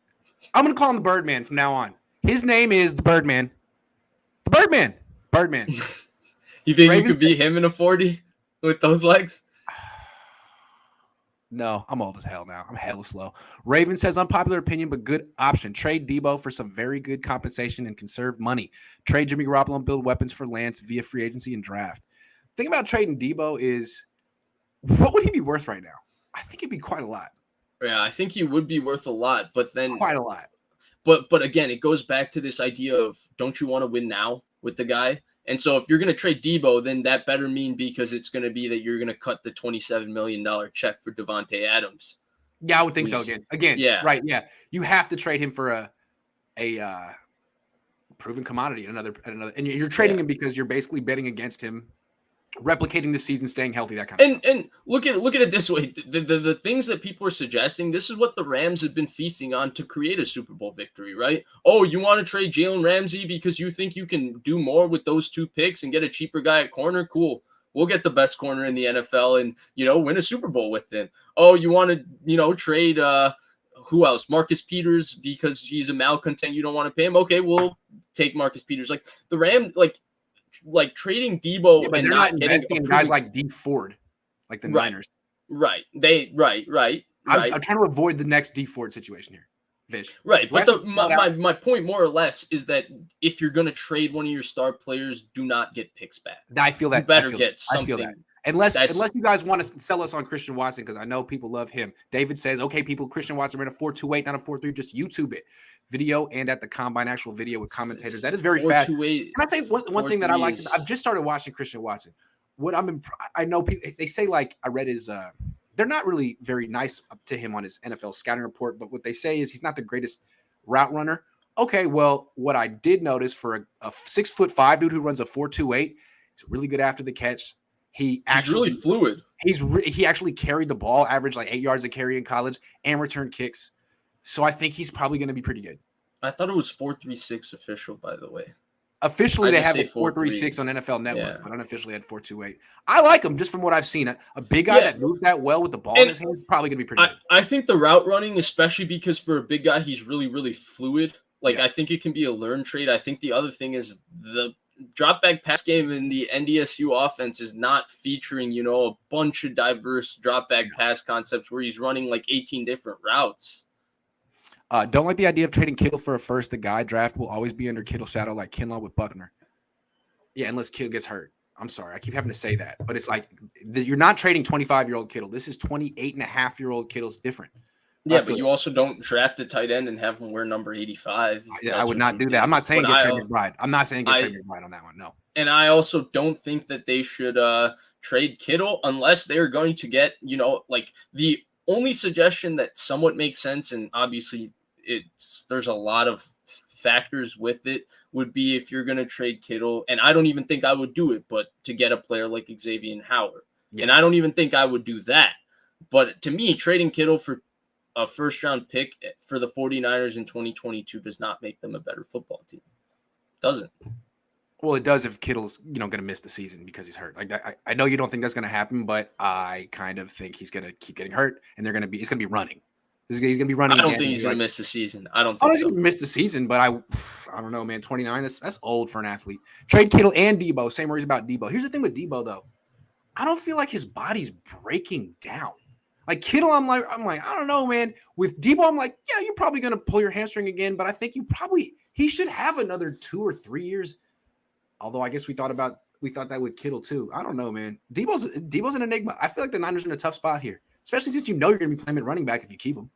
I'm gonna call him the Birdman from now on. His name is the Birdman. The Birdman. Birdman.
You think you could beat him in a 40 with those legs?
No, I'm old as hell now. I'm hella slow. Raven says unpopular opinion, but good option. Trade Deebo for some very good compensation and conserve money. Trade Jimmy Garoppolo and build weapons for Lance via free agency and draft. The thing about trading Deebo is, what would he be worth right now? I think it'd be quite a lot.
Yeah, I think he would be worth a lot, but then
Quite a lot.
But again, it goes back to this idea of, don't you want to win now with the guy? And so if you're going to trade Deebo, then that better mean because it's going to be that you're going to cut the $27 million check for Devontae Adams.
Yeah, I would think so. Again,
yeah,
right. Yeah, you have to trade him for a proven commodity. Another, and you're trading him because you're basically betting against him, replicating the season, staying healthy, that kind of stuff.
And look at it this way: the things that people are suggesting, this is what the Rams have been feasting on to create a Super Bowl victory, right? Oh, you want to trade Jalen Ramsey because you think you can do more with those 2 picks and get a cheaper guy at corner? Cool. We'll get the best corner in the NFL and, win a Super Bowl with him. Oh, you want to, trade who else? Marcus Peters because he's a malcontent. You don't want to pay him. Okay, we'll take Marcus Peters. Like the Rams, like trading Deebo,
but
and
they're not investing in guys like D Ford, like the Niners.
Right. I'm
trying to avoid the next D Ford situation here. Vish.
Right, but my point more or less is that if you're going to trade one of your star players, do not get picks back.
I feel that.
You better get something.
I feel that. Unless you guys want to sell us on Christian Watson, because I know people love him. David says, okay, Christian Watson ran a 4.28, not a 4.3. Just YouTube it. Video and at the combine, actual video with commentators. That is very fast. Can I say one thing that I like? I've just started watching Christian Watson. I know people, they say, like, I read his they're not really very nice up to him on his NFL scouting report, but what they say is he's not the greatest route runner. Okay, well, what I did notice for a 6'5" dude who runs a 4.28, he's really good after the catch. He's
really fluid.
He actually carried the ball, averaged like 8 yards a carry in college, and returned kicks. So I think he's probably going to be pretty good.
I thought it was 4.36 official, by the way.
Officially, they have a 4.36 on NFL Network, but unofficially had 4.28. I like him just from what I've seen. A big guy that moves that well with the ball in his hand is probably going to be pretty good.
I think the route running, especially because for a big guy, he's really, really fluid. I think it can be a learned trait. I think the other thing is the drop back pass game in the NDSU offense is not featuring, a bunch of diverse drop back pass concepts where he's running like 18 different routes.
Don't like the idea of trading Kittle for a first. The guy draft will always be under Kittle's shadow, like Kinlaw with Buckner. Yeah, unless Kittle gets hurt. I'm sorry. I keep having to say that. But it's like you're not trading 25-year-old Kittle. This is 28.5-year-old Kittle's different.
Yeah, but you also don't draft a tight end and have him wear number 85.
Yeah, I would not do that. I'm not saying get Trey McBride. I'm not saying get Trey McBride on that one. No.
And I also don't think that they should trade Kittle unless they're going to get, like the only suggestion that somewhat makes sense, and obviously there's a lot of factors with it, would be if you're going to trade Kittle, and I don't even think I would do it, but to get a player like Xavier Howard. Yeah. And I don't even think I would do that. But to me, trading Kittle for a first-round pick for the 49ers in 2022 does not make them a better football team. Doesn't.
Well, it does if Kittle's, going to miss the season because he's hurt. Like I know you don't think that's going to happen, but I kind of think he's going to keep getting hurt, and it's going to be running. He's going to be running.
I don't think he's going to miss the season. I don't think
he's going to miss the season, but I don't know, man. 29, that's old for an athlete. Trade Kittle and Deebo. Same worries about Deebo. Here's the thing with Deebo, though. I don't feel like his body's breaking down. Like Kittle, I'm like, I don't know, man. With Deebo, I'm like, yeah, you're probably going to pull your hamstring again, but I think he should have another 2 or 3 years. Although I guess we thought that with Kittle too. I don't know, man. Deebo's an enigma. I feel like the Niners are in a tough spot here, especially since you're going to be playing at running back if you keep him.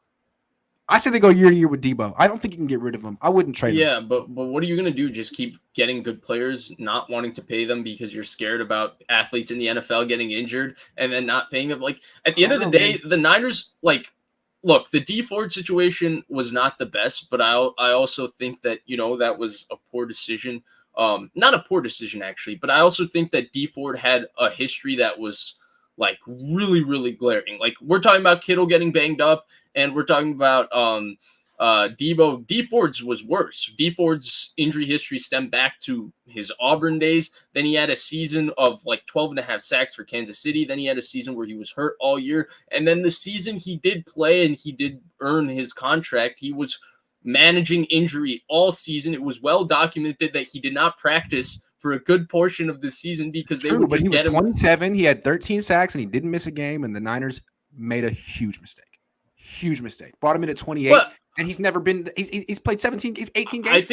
I say they go year to year with Deebo. I don't think you can get rid of him. I wouldn't trade him.
Yeah, but what are you going to do? Just keep getting good players, not wanting to pay them because you're scared about athletes in the NFL getting injured and then not paying them? Like at the end of the day, the Niners, look, the D Ford situation was not the best, but I also think that, that was a poor decision. Not a poor decision actually, but I also think that D Ford had a history that was like really, really glaring. Like we're talking about Kittle getting banged up, and we're talking about Deebo. D Ford's was worse. D Ford's injury history stemmed back to his Auburn days. Then he had a season of like 12.5 sacks for Kansas City. Then he had a season where he was hurt all year. And then the season he did play and he did earn his contract, he was managing injury all season. It was well documented that he did not practice for a good portion of the season because they would
but he was 27. He had 13 sacks and he didn't miss a game. And the Niners made a huge mistake. Huge mistake. Brought him in at 28,
But
and he's never been. He's played 17, 18 games.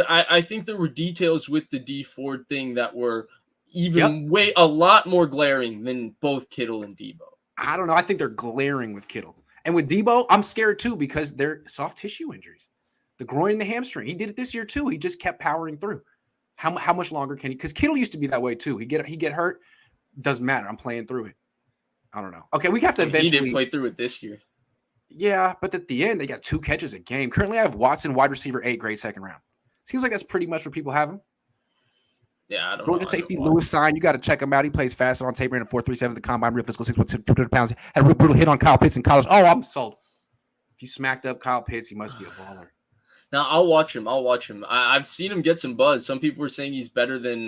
I think there were details with the D Ford thing that were even a lot more glaring than both Kittle and Deebo.
I don't know. I think they're glaring with Kittle. And with Deebo, I'm scared too because they're soft tissue injuries. The groin and the hamstring. He did it this year too. He just kept powering through. How much longer can he? Because Kittle used to be that way too. He get hurt. Doesn't matter. I'm playing through it. I don't know. Okay, we have to eventually.
He didn't play through it this year.
Yeah, but at the end, they got 2 catches a game. Currently, I have Watson, wide receiver, 8, grade second round. Seems like that's pretty much where people have him.
Yeah, I don't
know. Safety Lewis Sign, you got to check him out. He plays fast on tape, ran a 4.37 at the combine, real physical, 6'200 pounds. Had a real brutal hit on Kyle Pitts in college. Oh, I'm sold. If you smacked up Kyle Pitts, he must be a baller.
Now I'll watch him. I've seen him get some buzz. Some people were saying he's better than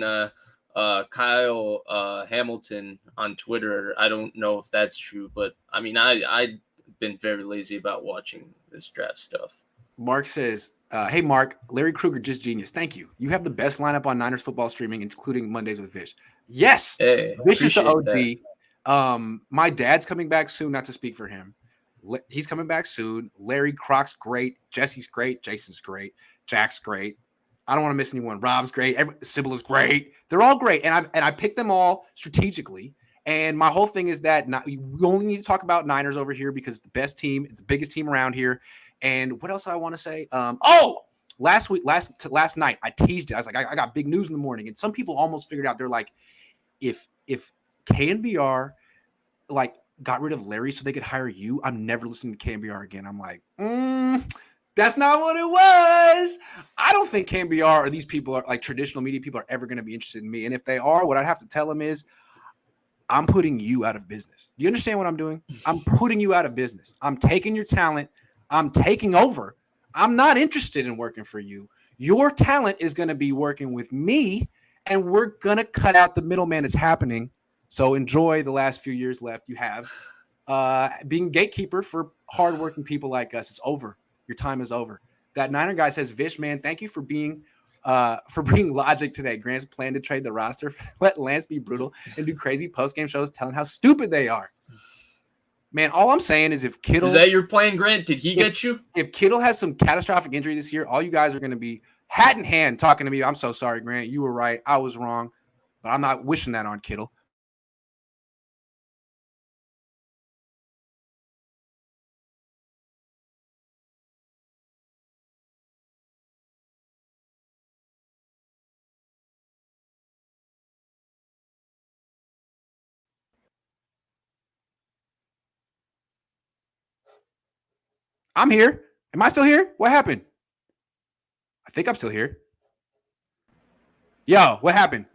Kyle Hamilton on Twitter. I don't know if that's true, but I mean, I've been very lazy about watching this draft stuff.
Mark says, hey, Mark, Larry Krueger, just genius. Thank you. You have the best lineup on Niners football streaming, including Mondays with Vish. Yes.
Hey,
Vish is the OG. My dad's coming back soon, not to speak for him. He's coming back soon. Larry Croc's great. Jesse's great. Jason's great. Jack's great. I don't want to miss anyone. Rob's great. Sybil is great. They're all great. And I picked them all strategically. And my whole thing is that we only need to talk about Niners over here because it's the best team. It's the biggest team around here. And what else I want to say? Last night, I teased it. I was like, I got big news in the morning. And some people almost figured out, they're like, if KNBR like got rid of Larry so they could hire you, I'm never listening to KNBR again. I'm like, that's not what it was. I don't think KNBR or these people are like traditional media people are ever going to be interested in me. And if they are, what I'd have to tell them is, I'm putting you out of business. Do you understand what I'm doing? I'm putting you out of business. I'm taking your talent. I'm taking over. I'm not interested in working for you. Your talent is going to be working with me, and we're going to cut out the middleman. It's happening. So enjoy the last few years left you have. Being gatekeeper for hardworking people like us is over. Your time is over. That Niner guy says, Vish, man, thank you for being logic today. Grant's plan to trade the roster, let Lance be brutal, and do crazy post-game shows telling how stupid they are. Man, all I'm saying is if Kittle...
Is that your plan, Grant? Did he get you?
If Kittle has some catastrophic injury this year, all you guys are going to be hat in hand talking to me. I'm so sorry, Grant. You were right. I was wrong. But I'm not wishing that on Kittle. I'm here. Am I still here? What happened? I think I'm still here. Yo, what happened?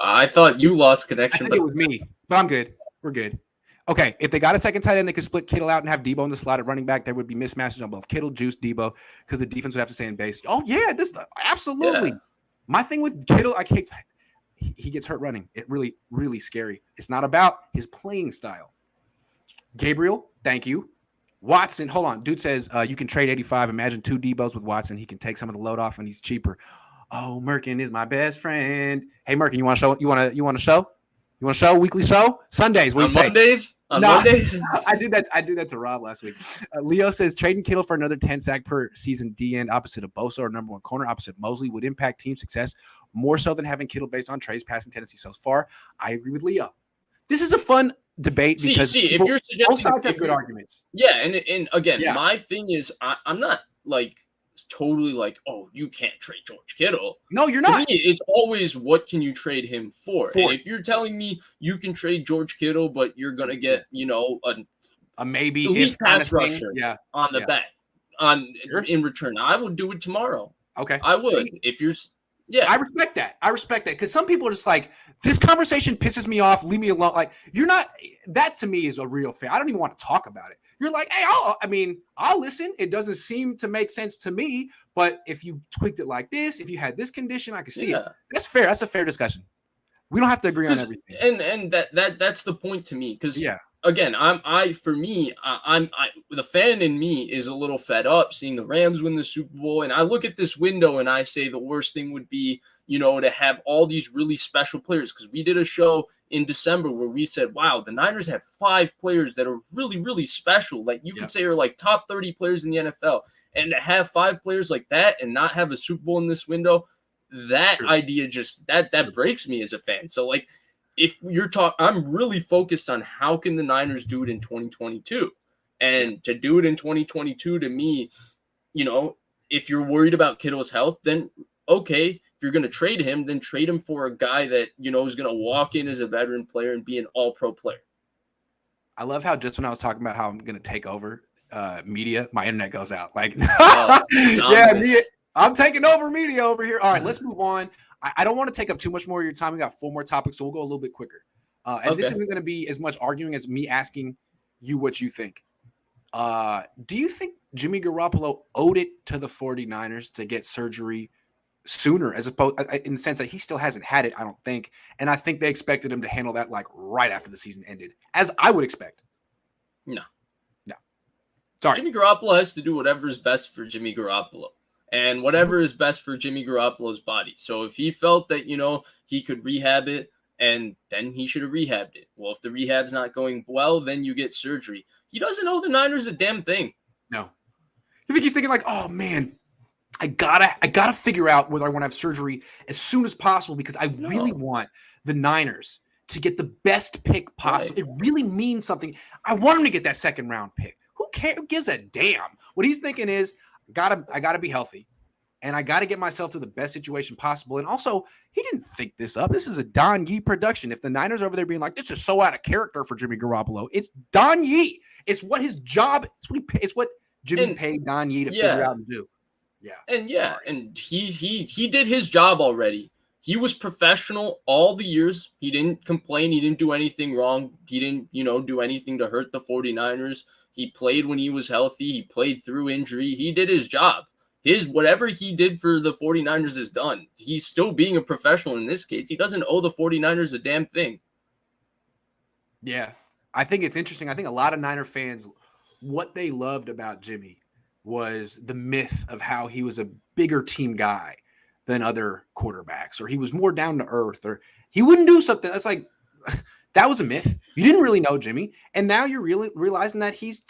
I thought you lost connection.
I think it was me, but I'm good. We're good. Okay, if they got a second tight end, they could split Kittle out and have Deebo in the slot at running back. There would be mismatches on both Kittle, Juice, Deebo, because the defense would have to stay in base. Oh, yeah, this absolutely. Yeah. My thing with Kittle, he gets hurt running. It really, really scary. It's not about his playing style. Gabriel, thank you. Watson, hold on. Dude says you can trade 85. Imagine 2 Deebos with Watson. He can take some of the load off and he's cheaper. Oh, Merkin is my best friend. Hey, Merkin, you want to show? You want to show? You want to show? Weekly show? Sundays. What do you say?
Mondays? On Mondays?
I did that to Rob last week. Leo says trading Kittle for another 10 sack per season D end opposite of Bosa or number 1 corner opposite Mosley would impact team success more so than having Kittle based on Trey's passing tendency so far. I agree with Leo. This is a fun debate because
if you're suggesting
both sides have good arguments.
Yeah, and again, my thing is I'm not like totally like, oh, you can't trade George Kittle.
No, you're not.
To me, it's always what can you trade him for? And if you're telling me you can trade George Kittle, but you're gonna get,
a maybe
elite pass rusher on the bet in return, I would do it tomorrow.
Okay,
I would. If you're
I respect that. Because some people are just like, this conversation pisses me off. Leave me alone. Like, you're not. That to me is a real fan. I don't even want to talk about it. You're like, hey, I'll listen. It doesn't seem to make sense to me. But if you tweaked it like this, if you had this condition, I could see it. That's fair. That's a fair discussion. We don't have to agree on everything.
And that's the point to me. Because again, the fan in me is a little fed up seeing the Rams win the Super Bowl. And I look at this window and I say the worst thing would be, to have all these really special players. Because we did a show in December where we said, wow, the Niners have 5 players that are really, really special. Like you could say are like top 30 players in the NFL. And to have 5 players like that and not have a Super Bowl in this window, that idea just that breaks me as a fan. So like, if you're I'm really focused on how can the Niners do it in 2022, and to do it in 2022 to me, if you're worried about Kittle's health, then okay. If you're going to trade him, then trade him for a guy that is going to walk in as a veteran player and be an All-Pro player.
I love how just when I was talking about how I'm going to take over media, my internet goes out. Like, media. I'm taking over media over here. All right, let's move on. I don't want to take up too much more of your time. We got 4 more topics, so we'll go a little bit quicker. This isn't going to be as much arguing as me asking you what you think. Do you think Jimmy Garoppolo owed it to the 49ers to get surgery sooner, as opposed in the sense that he still hasn't had it, I don't think. And I think they expected him to handle that like right after the season ended, as I would expect.
No.
Sorry.
Jimmy Garoppolo has to do whatever is best for Jimmy Garoppolo. And whatever is best for Jimmy Garoppolo's body. So if he felt that, he could rehab it, and then he should have rehabbed it. Well, if the rehab's not going well, then you get surgery. He doesn't owe the Niners a damn thing.
No. You think he's thinking like, oh man, I gotta figure out whether I want to have surgery as soon as possible because I really want the Niners to get the best pick possible. Right. It really means something. I want him to get that second round pick. Who cares? Who gives a damn? What he's thinking is, I gotta be healthy, and I gotta get myself to the best situation possible. And also, he didn't think this up. This is a Don Yee production. If the Niners are over there being like, this is so out of character for Jimmy Garoppolo, it's Don Yee. It's what his job. It's what Jimmy paid Don Yee to figure out and do. Yeah,
and he did his job already. He was professional all the years. He didn't complain. He didn't do anything wrong. He didn't, do anything to hurt the 49ers. He played when he was healthy. He played through injury. He did his job. Whatever he did for the 49ers is done. He's still being a professional in this case. He doesn't owe the 49ers a damn thing.
Yeah. I think it's interesting. I think a lot of Niner fans, what they loved about Jimmy was the myth of how he was a bigger team guy than other quarterbacks, or he was more down to earth, or he wouldn't do something. That's like, that was a myth. You didn't really know Jimmy. And now you're really realizing that he's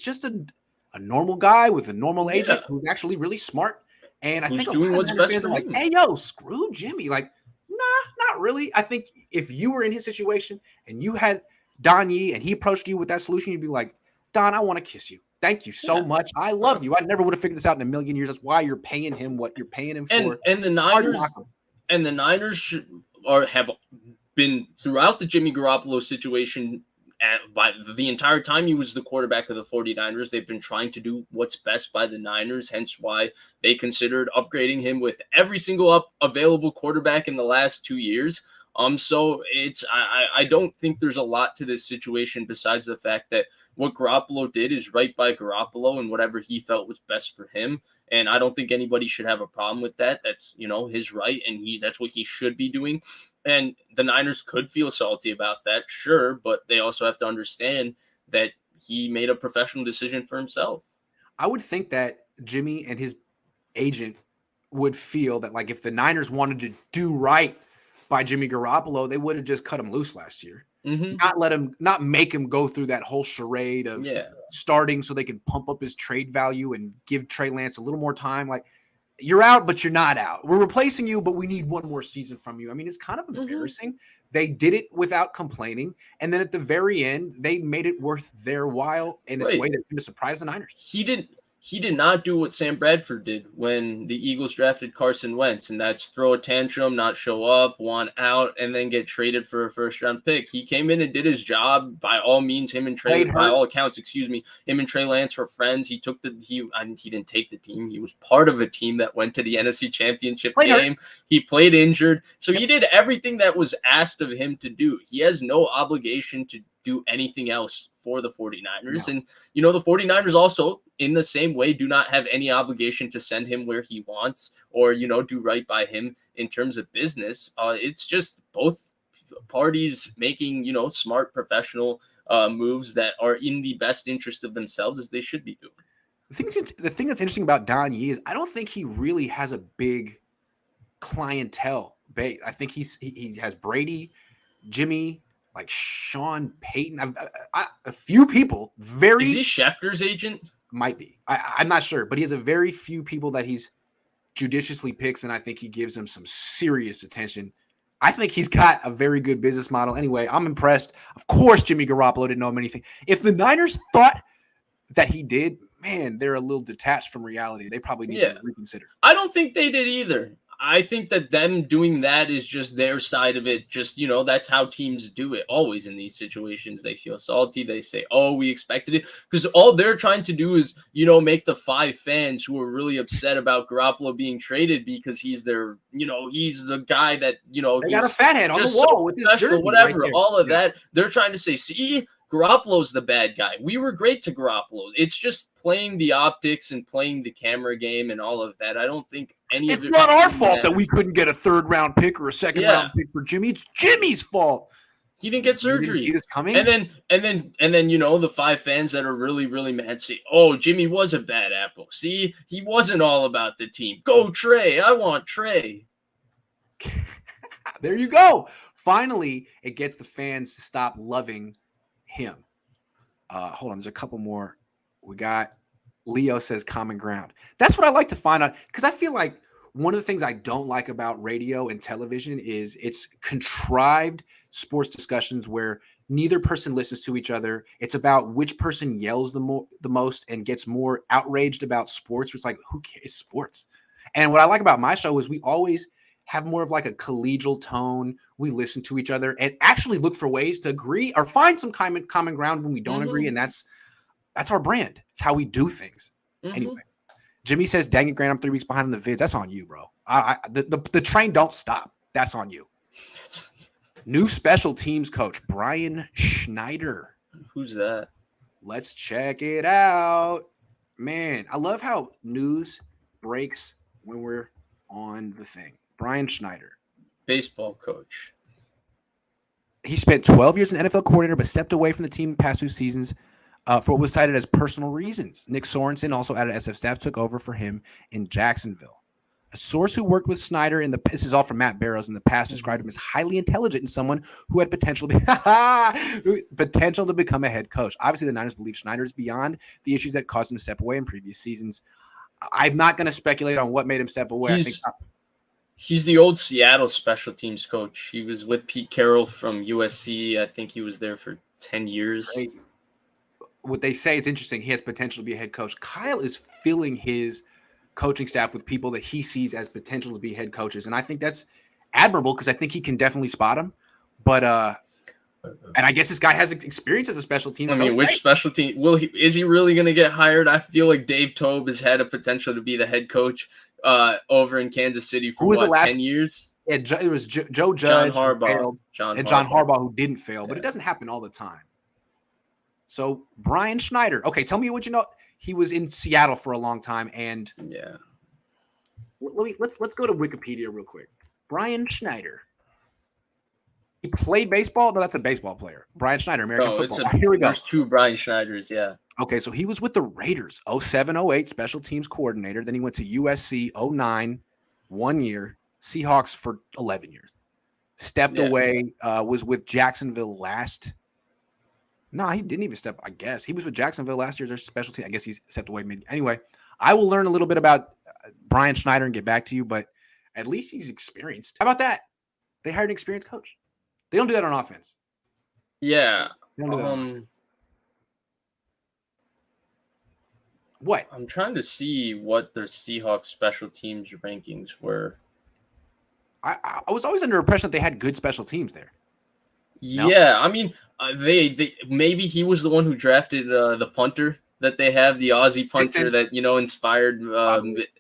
just a normal guy with a normal agent who's actually really smart. And I think
doing what's best fans
are like, hey, yo, screw Jimmy. Like, nah, not really. I think if you were in his situation and you had Don Yee and he approached you with that solution, you'd be like, Don, I want to kiss you. Thank you so much. I love you. I never would have figured this out in a million years. That's why you're paying him what you're paying him for.
And the Niners have been throughout the Jimmy Garoppolo situation by the entire time he was the quarterback of the 49ers. They've been trying to do what's best by the Niners, hence why they considered upgrading him with every single available quarterback in the last 2 years. So I don't think there's a lot to this situation besides the fact that what Garoppolo did is right by Garoppolo and whatever he felt was best for him. And I don't think anybody should have a problem with that. That's, his right. And that's what he should be doing. And the Niners could feel salty about that. Sure. But they also have to understand that he made a professional decision for himself.
I would think that Jimmy and his agent would feel that, like, if the Niners wanted to do right by Jimmy Garoppolo, they would have just cut him loose last year.
Mm-hmm.
Not make him go through that whole charade of starting so they can pump up his trade value and give Trey Lance a little more time. Like, you're out, but you're not out. We're replacing you, but we need one more season from you. I mean, it's kind of embarrassing. They did it without complaining. And then at the very end, they made it worth their while in a way that's going to surprise the Niners.
He did not do what Sam Bradford did when the Eagles drafted Carson Wentz, and that's throw a tantrum, not show up, want out, and then get traded for a first-round pick. He came in and did his job. By all means, him and Trey Lance were friends. He didn't take the team. He was part of a team that went to the NFC Championship game. He played injured. So he did everything that was asked of him to do. He has no obligation to do anything else for the 49ers. And, the 49ers also, in the same way, do not have any obligation to send him where he wants or, do right by him in terms of business. It's just both parties making, smart professional moves that are in the best interest of themselves, as they should be doing.
The thing that's interesting about Don Yee is I don't think he really has a big clientele base. I think he has Brady, Jimmy, like Sean Payton, a few people.
Is he Schefter's agent?
Might be. I'm not sure, but he has a very few people that he's judiciously picks, and I think he gives them some serious attention. I think he's got a very good business model. Anyway, I'm impressed. Of course, Jimmy Garoppolo didn't know him anything. If the Niners thought that he did, man, they're a little detached from reality. They probably need to reconsider.
I don't think they did either. I think that them doing that is just their side of it. Just, that's how teams do it. Always in these situations, they feel salty. They say, oh, we expected it. Because all they're trying to do is, make the 5 fans who are really upset about Garoppolo being traded because he's their, he's the guy that,
they got a fat head on the wall with his jersey,
whatever,
right
all of that. They're trying to say, see, Garoppolo's the bad guy. We were great to Garoppolo. It's just playing the optics and playing the camera game and all of that. I don't think any of it.
It's not our fault that we couldn't get a 3rd-round pick or a 2nd-round pick for Jimmy. It's Jimmy's fault.
He didn't get surgery.
He coming.
And then the 5 fans that are really, really mad say, "Oh, Jimmy was a bad apple. See, he wasn't all about the team. Go Trey. I want Trey."
There you go. Finally, it gets the fans to stop loving him. Hold on, there's a couple more. We got Leo says common ground. That's what I like to find out, because I feel like one of the things I don't like about radio and television is it's contrived sports discussions where neither person listens to each other. It's about which person yells the most and gets more outraged about sports. It's like, who cares sports? And what I like about my show is we always have more of like a collegial tone. We listen to each other and actually look for ways to agree or find some common ground when we don't agree. And that's our brand. It's how we do things. Anyway, Jimmy says, dang it, Grant, I'm 3 weeks behind on the vids. That's on you, bro. The train don't stop. That's on you. New special teams coach, Brian Schneider.
Who's that?
Let's check it out. Man, I love how news breaks when we're on the thing. Brian Schneider.
Baseball coach.
He spent 12 years as an NFL coordinator, but stepped away from the team in the past 2 seasons for what was cited as personal reasons. Nick Sorensen, also added SF staff, took over for him in Jacksonville. A source who worked with Schneider this is all from Matt Barrows in the past, described him as highly intelligent and someone who had potential to become a head coach. Obviously, the Niners believe Schneider is beyond the issues that caused him to step away in previous seasons. I'm not going to speculate on what made him step away.
He's the old Seattle special teams coach. He was with Pete Carroll from USC. I think he was there for 10 years.
Right. What they say is interesting. He has potential to be a head coach. Kyle is filling his coaching staff with people that he sees as potential to be head coaches. And I think that's admirable because I think he can definitely spot them. But, and I guess this guy has experience as a special team.
I mean, which special team is he really going to get hired? I feel like Dave Tobe has had a potential to be the head coach over in Kansas City for 10 years.
Yeah, it was Joe Judge,
John Harbaugh,
John Harbaugh who didn't fail, but it doesn't happen all the time. So Brian Schneider. Okay, tell me what you know. He was in Seattle for a long time, and let's go to Wikipedia real quick. Brian Schneider. He played baseball. No, that's a baseball player. Brian Schneider, American football. Here we go.
There's 2 Brian Schneiders. Yeah.
Okay, so he was with the Raiders, 07-08 special teams coordinator. Then he went to USC 09, 1 year. Seahawks for 11 years. Stepped away. Was with Jacksonville last. No, he didn't even step. I guess he was with Jacksonville last year as their special team. I guess he's stepped away. Anyway, I will learn a little bit about Brian Schneider and get back to you. But at least he's experienced. How about that? They hired an experienced coach. They don't do that on offense.
Yeah.
What?
I'm trying to see what their Seahawks special teams rankings were.
I was always under the impression that they had good special teams there.
No? Yeah, I mean, they maybe he was the one who drafted the punter that they have, the Aussie punter that inspired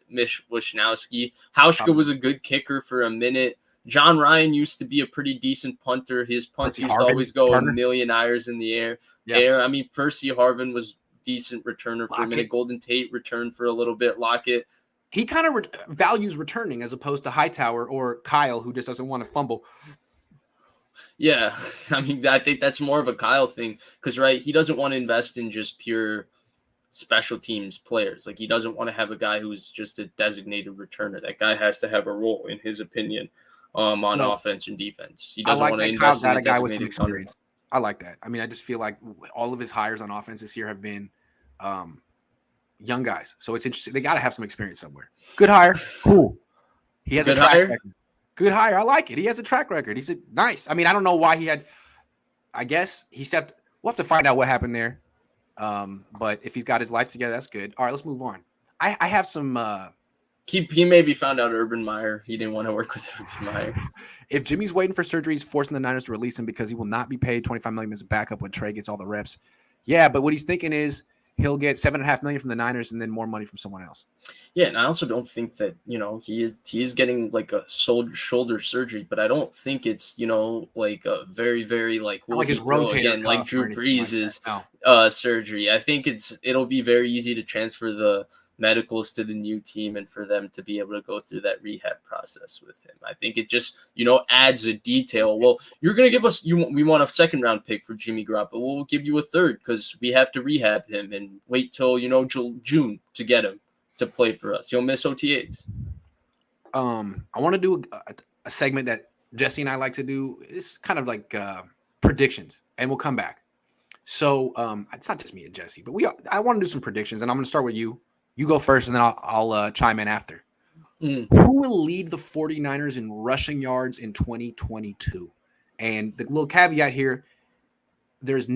Mish Wisnowski. Hauschka was a good kicker for a minute. John Ryan used to be a pretty decent punter. His punts used to always go a million irons in the air. I mean, Percy Harvin was decent returner for a minute. Golden Tate returned for a little bit. Lockett.
He kind of values returning as opposed to Hightower or Kyle, who just doesn't want to fumble.
Yeah, I mean, I think that's more of a Kyle thing because, right, he doesn't want to invest in just pure special teams players. Like, he doesn't want to have a guy who's just a designated returner. That guy has to have a role, in his opinion, on
Well,
offense and defense. He
I
doesn't
like
want to
that Kyle
invest in
got
a
a guy with some
designated punter.
experience. I like that. I mean, I just feel like all of his hires on offense this year have been young guys. So it's interesting. They got to have some experience somewhere. Good hire. Cool. He has
Good
a track
hire?
record. Good hire. I like it. He has a track record. He said, nice. I mean, I don't know why he had, I guess he stepped, we'll have to find out what happened there. But if he's got his life together, that's good. All right, let's move on. I have some,
He maybe found out Urban Meyer. He didn't want to work with Urban Meyer.
if Jimmy's waiting for surgery, he's forcing the Niners to release him because he will not be paid $25 million as a backup when Trey gets all the reps. Yeah, but what he's thinking is he'll get $7.5 million from the Niners and then more money from someone else.
Yeah, and I also don't think that, he is getting like a shoulder surgery, but I don't think it's, like a very, very like
Like his rotator
like
cuff or
Drew
anything like
Brees'
that. No.
surgery. I think it'll be very easy to transfer the medicals to the new team and for them to be able to go through that rehab process with him. I think it just, adds a detail. Well, you're going to give us, we want a second round pick for Jimmy Garoppolo. We'll give you a third because we have to rehab him and wait till, June to get him to play for us. You'll miss OTAs.
I want to do a segment that Jesse and I like to do. It's kind of like predictions, and we'll come back. So it's not just me and Jesse, but I want to do some predictions, and I'm going to start with you. You go first, and then I'll chime in after. Who will lead the 49ers in rushing yards in 2022? And the little caveat here, it's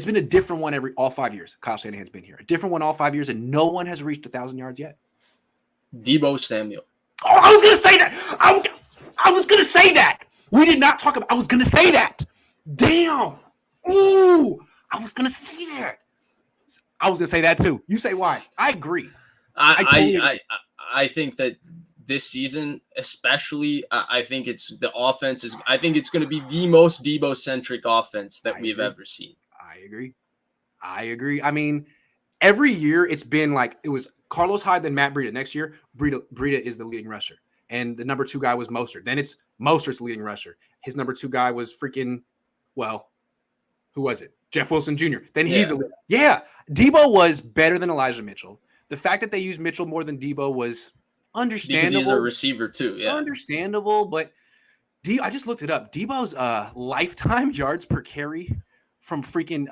been a different one all 5 years. Kyle Shanahan's been here. A different one all 5 years, and no one has reached 1,000 yards yet.
Deebo Samuel.
Oh, I was going to say that. I was going to say that. We did not talk about. I was going to say that. Damn. Ooh, I was going to say that. I was going to say that too. You say why? I agree.
I think that this season, especially, I think it's the offense is. I think it's going to be the most Deebo-centric offense that we've ever seen.
I agree. I mean, every year it's been like it was Carlos Hyde, then Matt Breida. Next year, Breida is the leading rusher, and the number 2 guy was Mostert. Then it's Mostert's leading rusher. His number 2 guy was who was it? Jeff Wilson Jr. Then he's Deebo was better than Elijah Mitchell. The fact that they used Mitchell more than Deebo was understandable.
Because he's a receiver too, yeah.
Understandable, but I just looked it up. Deebo's lifetime yards per carry from freaking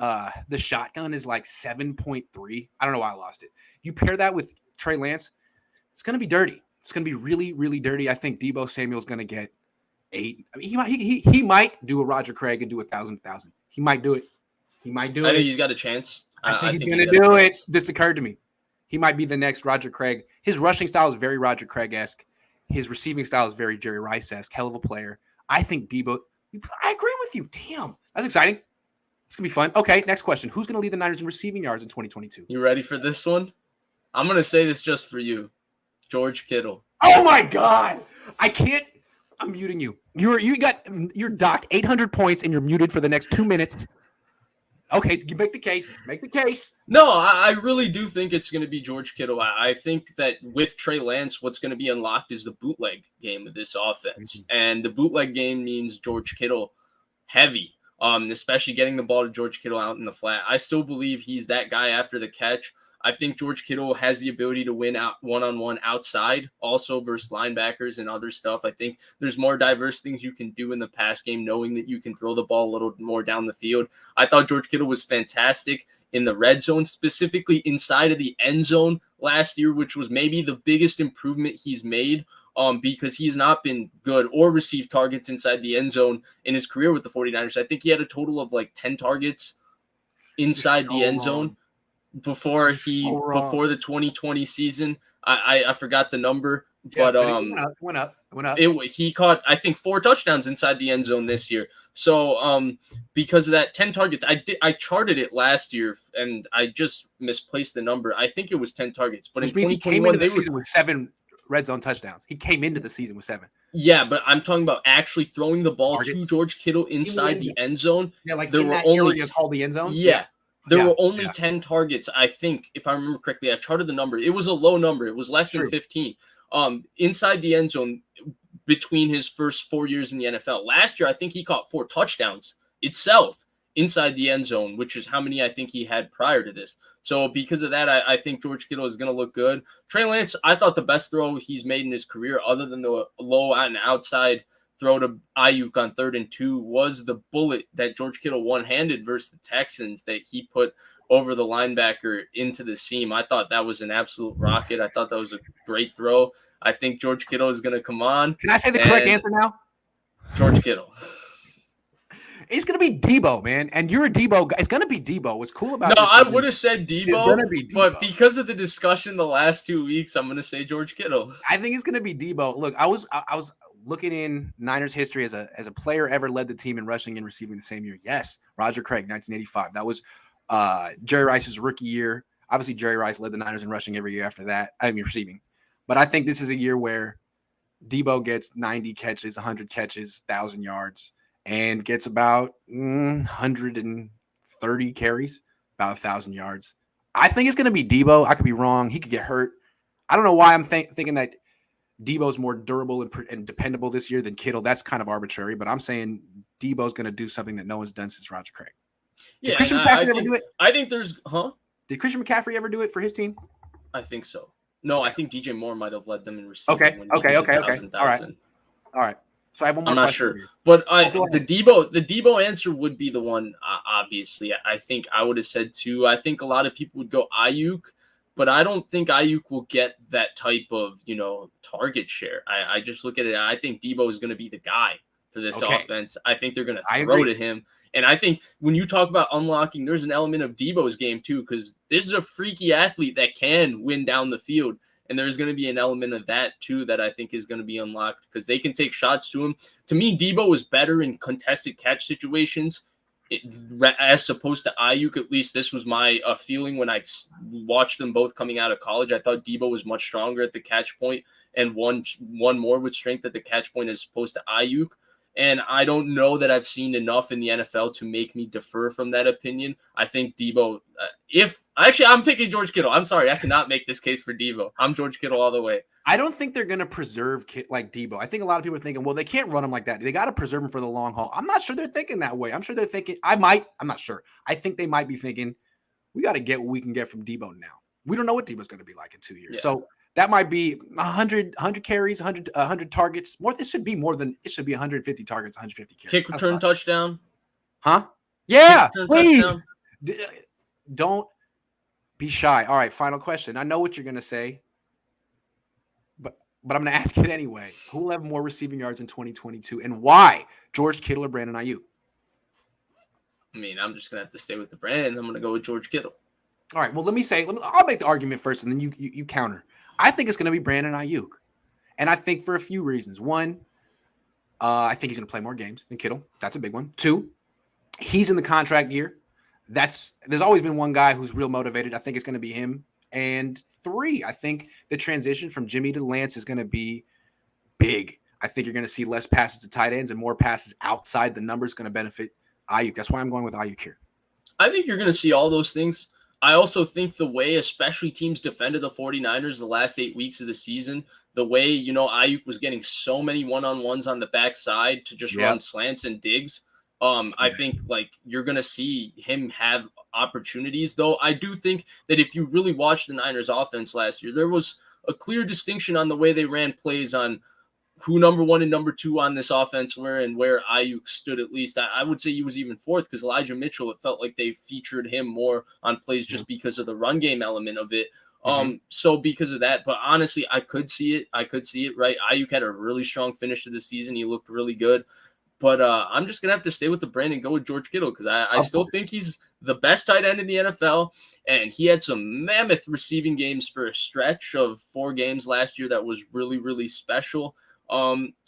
the shotgun is like 7.3. I don't know why I lost it. You pair that with Trey Lance, it's going to be dirty. It's going to be really, really dirty. I think Deebo Samuel's going to get 8. I mean, he might do a Roger Craig and do 1,000. He might do it.
I think he's got a chance.
I think he's going to do it. This occurred to me. He might be the next Roger Craig. His rushing style is very Roger Craig-esque. His receiving style is very Jerry Rice-esque. Hell of a player. I think Deebo. I agree with you. Damn. That's exciting. It's going to be fun. Okay, next question. Who's going to lead the Niners in receiving yards in 2022?
You ready for this one? I'm going to say this just for you. George Kittle.
Oh, my God. I can't. I'm muting you. You're docked 800 points, and you're muted for the next 2 minutes. Okay, you make the case. Make the case.
No, I really do think it's going to be George Kittle. I think that with Trey Lance, what's going to be unlocked is the bootleg game of this offense. Mm-hmm. And the bootleg game means George Kittle heavy, especially getting the ball to George Kittle out in the flat. I still believe he's that guy after the catch. I think George Kittle has the ability to win out one-on-one outside, also versus linebackers and other stuff. I think there's more diverse things you can do in the pass game, knowing that you can throw the ball a little more down the field. I thought George Kittle was fantastic in the red zone, specifically inside of the end zone last year, which was maybe the biggest improvement he's made because he's not been good or received targets inside the end zone in his career with the 49ers. I think he had a total of like 10 targets inside the end zone. Before the 2020 season, I forgot the number, but
it went up.
He caught I think 4 touchdowns inside the end zone this year. So because of that 10 targets, I charted it last year and I just misplaced the number. I think it was 10 targets, but in 2021
they were with 7 red zone touchdowns. He came into the season with 7.
Yeah, but I'm talking about actually throwing the ball to George Kittle inside the end zone.
Yeah, like there were only called the end zone.
Yeah. There were only 10 targets, I think, if I remember correctly. I charted the number. It was a low number. It was less than 15. Inside the end zone, between his first 4 years in the NFL. Last year, I think he caught 4 touchdowns itself inside the end zone, which is how many I think he had prior to this. So because of that, I think George Kittle is going to look good. Trey Lance, I thought the best throw he's made in his career, other than the low and outside throw to Ayuk on 3rd and 2, was the bullet that George Kittle one-handed versus the Texans that he put over the linebacker into the seam. I thought that was an absolute rocket. I thought that was a great throw. I think George Kittle is going to come on.
Can I say the correct answer now?
George Kittle.
It's going to be Deebo, man. And you're a Deebo guy. It's going to be Deebo. What's cool about
No, I would have said Deebo,
be Deebo,
but because of the discussion the last 2 weeks, I'm going to say George Kittle.
I think it's going to be Deebo. Look, I was looking in Niners history as a player ever led the team in rushing and receiving the same year. Yes, Roger Craig, 1985. That was Jerry Rice's rookie year. Obviously, Jerry Rice led the Niners in rushing every year after that. I mean, receiving. But I think this is a year where Deebo gets 90 catches, 100 catches, 1,000 yards, and gets about 130 carries, about 1,000 yards. I think it's going to be Deebo. I could be wrong. He could get hurt. I don't know why I'm thinking that Deebo's more durable and dependable this year than Kittle. That's kind of arbitrary, but I'm saying Deebo's going to do something that no one's done since Roger Craig. Did Christian McCaffrey ever do it?
I think there's
Did Christian McCaffrey ever do it for his team?
I think so. No, I think DJ Moore might have led them in receiving.
Okay. All right. So I have one more.
I'm not sure, but the Deebo answer would be the one. Obviously, I think I would have said too. I think a lot of people would go Ayuk, but I don't think Ayuk will get that type of target share. I just look at it. I think Deebo is going to be the guy for this offense. I think they're going to throw to him. And I think when you talk about unlocking, there's an element of Deebo's game too, because this is a freaky athlete that can win down the field. And there's going to be an element of that too that I think is going to be unlocked because they can take shots to him. To me, Deebo is better in contested catch situations as opposed to Ayuk. At least this was my feeling when I watched them both coming out of college. I thought Deebo was much stronger at the catch point and won more with strength at the catch point as opposed to Ayuk. And I don't know that I've seen enough in the NFL to make me defer from that opinion. I think Deebo, I'm picking George Kittle. I'm sorry. I cannot make this case for Deebo. I'm George Kittle all the way.
I don't think they're going to preserve like Deebo. I think a lot of people are thinking, well, they can't run him like that. They got to preserve him for the long haul. I'm not sure they're thinking that way. I'm sure they're thinking, I'm not sure. I think they might be thinking, we got to get what we can get from Deebo now. We don't know what Deebo's going to be like in 2 years. Yeah. So that might be 100 carries, 100 targets. It should be 150 targets, 150 carries.
Kick return touchdown.
Huh? Yeah, please. Don't be shy. All right, final question. I know what you're going to say, but I'm going to ask it anyway. Who will have more receiving yards in 2022 and why? George Kittle or Brandon Ayuk?
I mean, I'm just going to have to stay with the brand. I'm going to go with George Kittle.
All right, well, I'll make the argument first and then you counter. I think it's going to be Brandon Ayuk. And I think for a few reasons. One, I think he's going to play more games than Kittle. That's a big one. Two, he's in the contract year. There's always been one guy who's real motivated. I think it's going to be him. And three, I think the transition from Jimmy to Lance is going to be big. I think you're going to see less passes to tight ends and more passes outside the numbers going to benefit Ayuk. That's why I'm going with Ayuk here.
I think you're going to see all those things. I also think the way especially teams defended the 49ers the last 8 weeks of the season, the way, Ayuk was getting so many one-on-ones on the backside to just run slants and digs. I think you're going to see him have opportunities, though. I do think that if you really watched the Niners offense last year, there was a clear distinction on the way they ran plays on who number one and number two on this offense were and where Ayuk stood. At least I would say he was even fourth because Elijah Mitchell, it felt like they featured him more on plays just because of the run game element of it. So because of that, but honestly, I could see it, right? Ayuk had a really strong finish to the season. He looked really good, but I'm just going to have to stay with the brand and go with George Kittle because I still think he's the best tight end in the NFL, and he had some mammoth receiving games for a stretch of 4 games last year that was really, really special.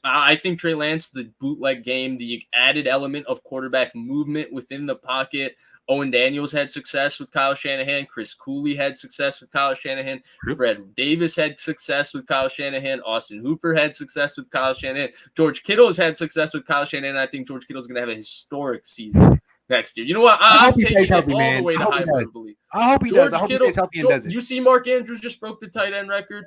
I think Trey Lance, the bootleg game, the added element of quarterback movement within the pocket. Owen Daniels had success with Kyle Shanahan. Chris Cooley had success with Kyle Shanahan. Fred Davis had success with Kyle Shanahan. Austin Hooper had success with Kyle Shanahan. George Kittle has had success with Kyle Shanahan. I think George Kittle is going to have a historic season next year. You know what? I'm taking it all the way to hyperbole.
I hope he does. I hope he stays healthy and does it.
You see Mark Andrews just broke the tight end record?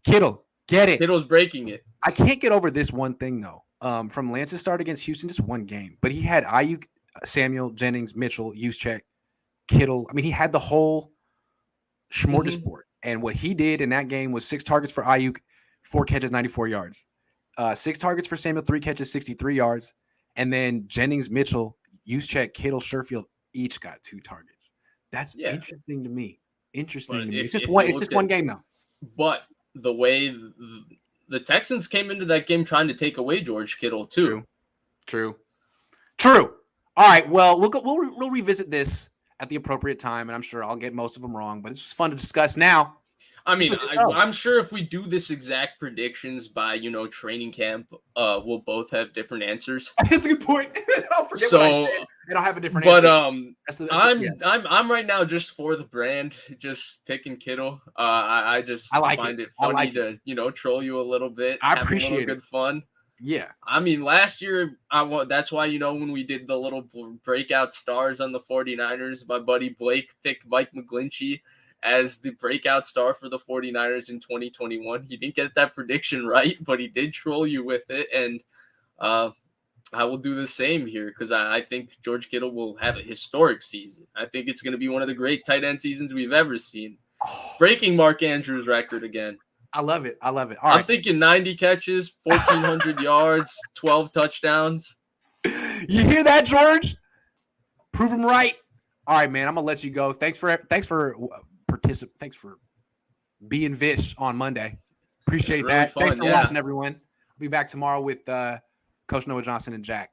Kittle. Get it.
Kittle's breaking it.
I can't get over this one thing though. From Lance's start against Houston, just one game, but he had Ayuk, Samuel, Jennings, Mitchell, Juszczyk, Kittle. I mean, he had the whole smorgasbord. And what he did in that game was 6 targets for Ayuk, 4 catches, 94 yards. 6 targets for Samuel, 3 catches, 63 yards. And then Jennings, Mitchell, Juszczyk, Kittle, Sherfield each got 2 targets. That's interesting to me. It's just one game though.
But the way the Texans came into that game trying to take away George Kittle too.
True. All right. Well, we'll revisit this at the appropriate time, and I'm sure I'll get most of them wrong, but it's just fun to discuss now.
I mean, I'm sure if we do this exact predictions by, training camp, we'll both have different answers.
That's a good point. I'll forget what I said, and I'll have a different answer.
I'm right now just for the brand, just picking Kittle. I find it funny to, troll you a little bit.
I appreciate it.
Good fun.
Yeah.
I mean, last year, that's why, when we did the little breakout stars on the 49ers, my buddy Blake picked Mike McGlinchey as the breakout star for the 49ers in 2021. He didn't get that prediction right, but he did troll you with it. And I will do the same here because I think George Kittle will have a historic season. I think it's going to be one of the great tight end seasons we've ever seen. Breaking Mark Andrews' record again.
I love it. All right.
I'm thinking 90 catches, 1,400 yards, 12 touchdowns.
You hear that, George? Prove him right. All right, man. I'm gonna let you go. Thanks for being Vish on Monday. Appreciate that.
Fun,
thanks for watching, everyone. I'll be back tomorrow with Coach Noah Johnson and Jack.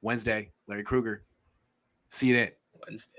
Wednesday, Larry Krueger. See you then.
Wednesday.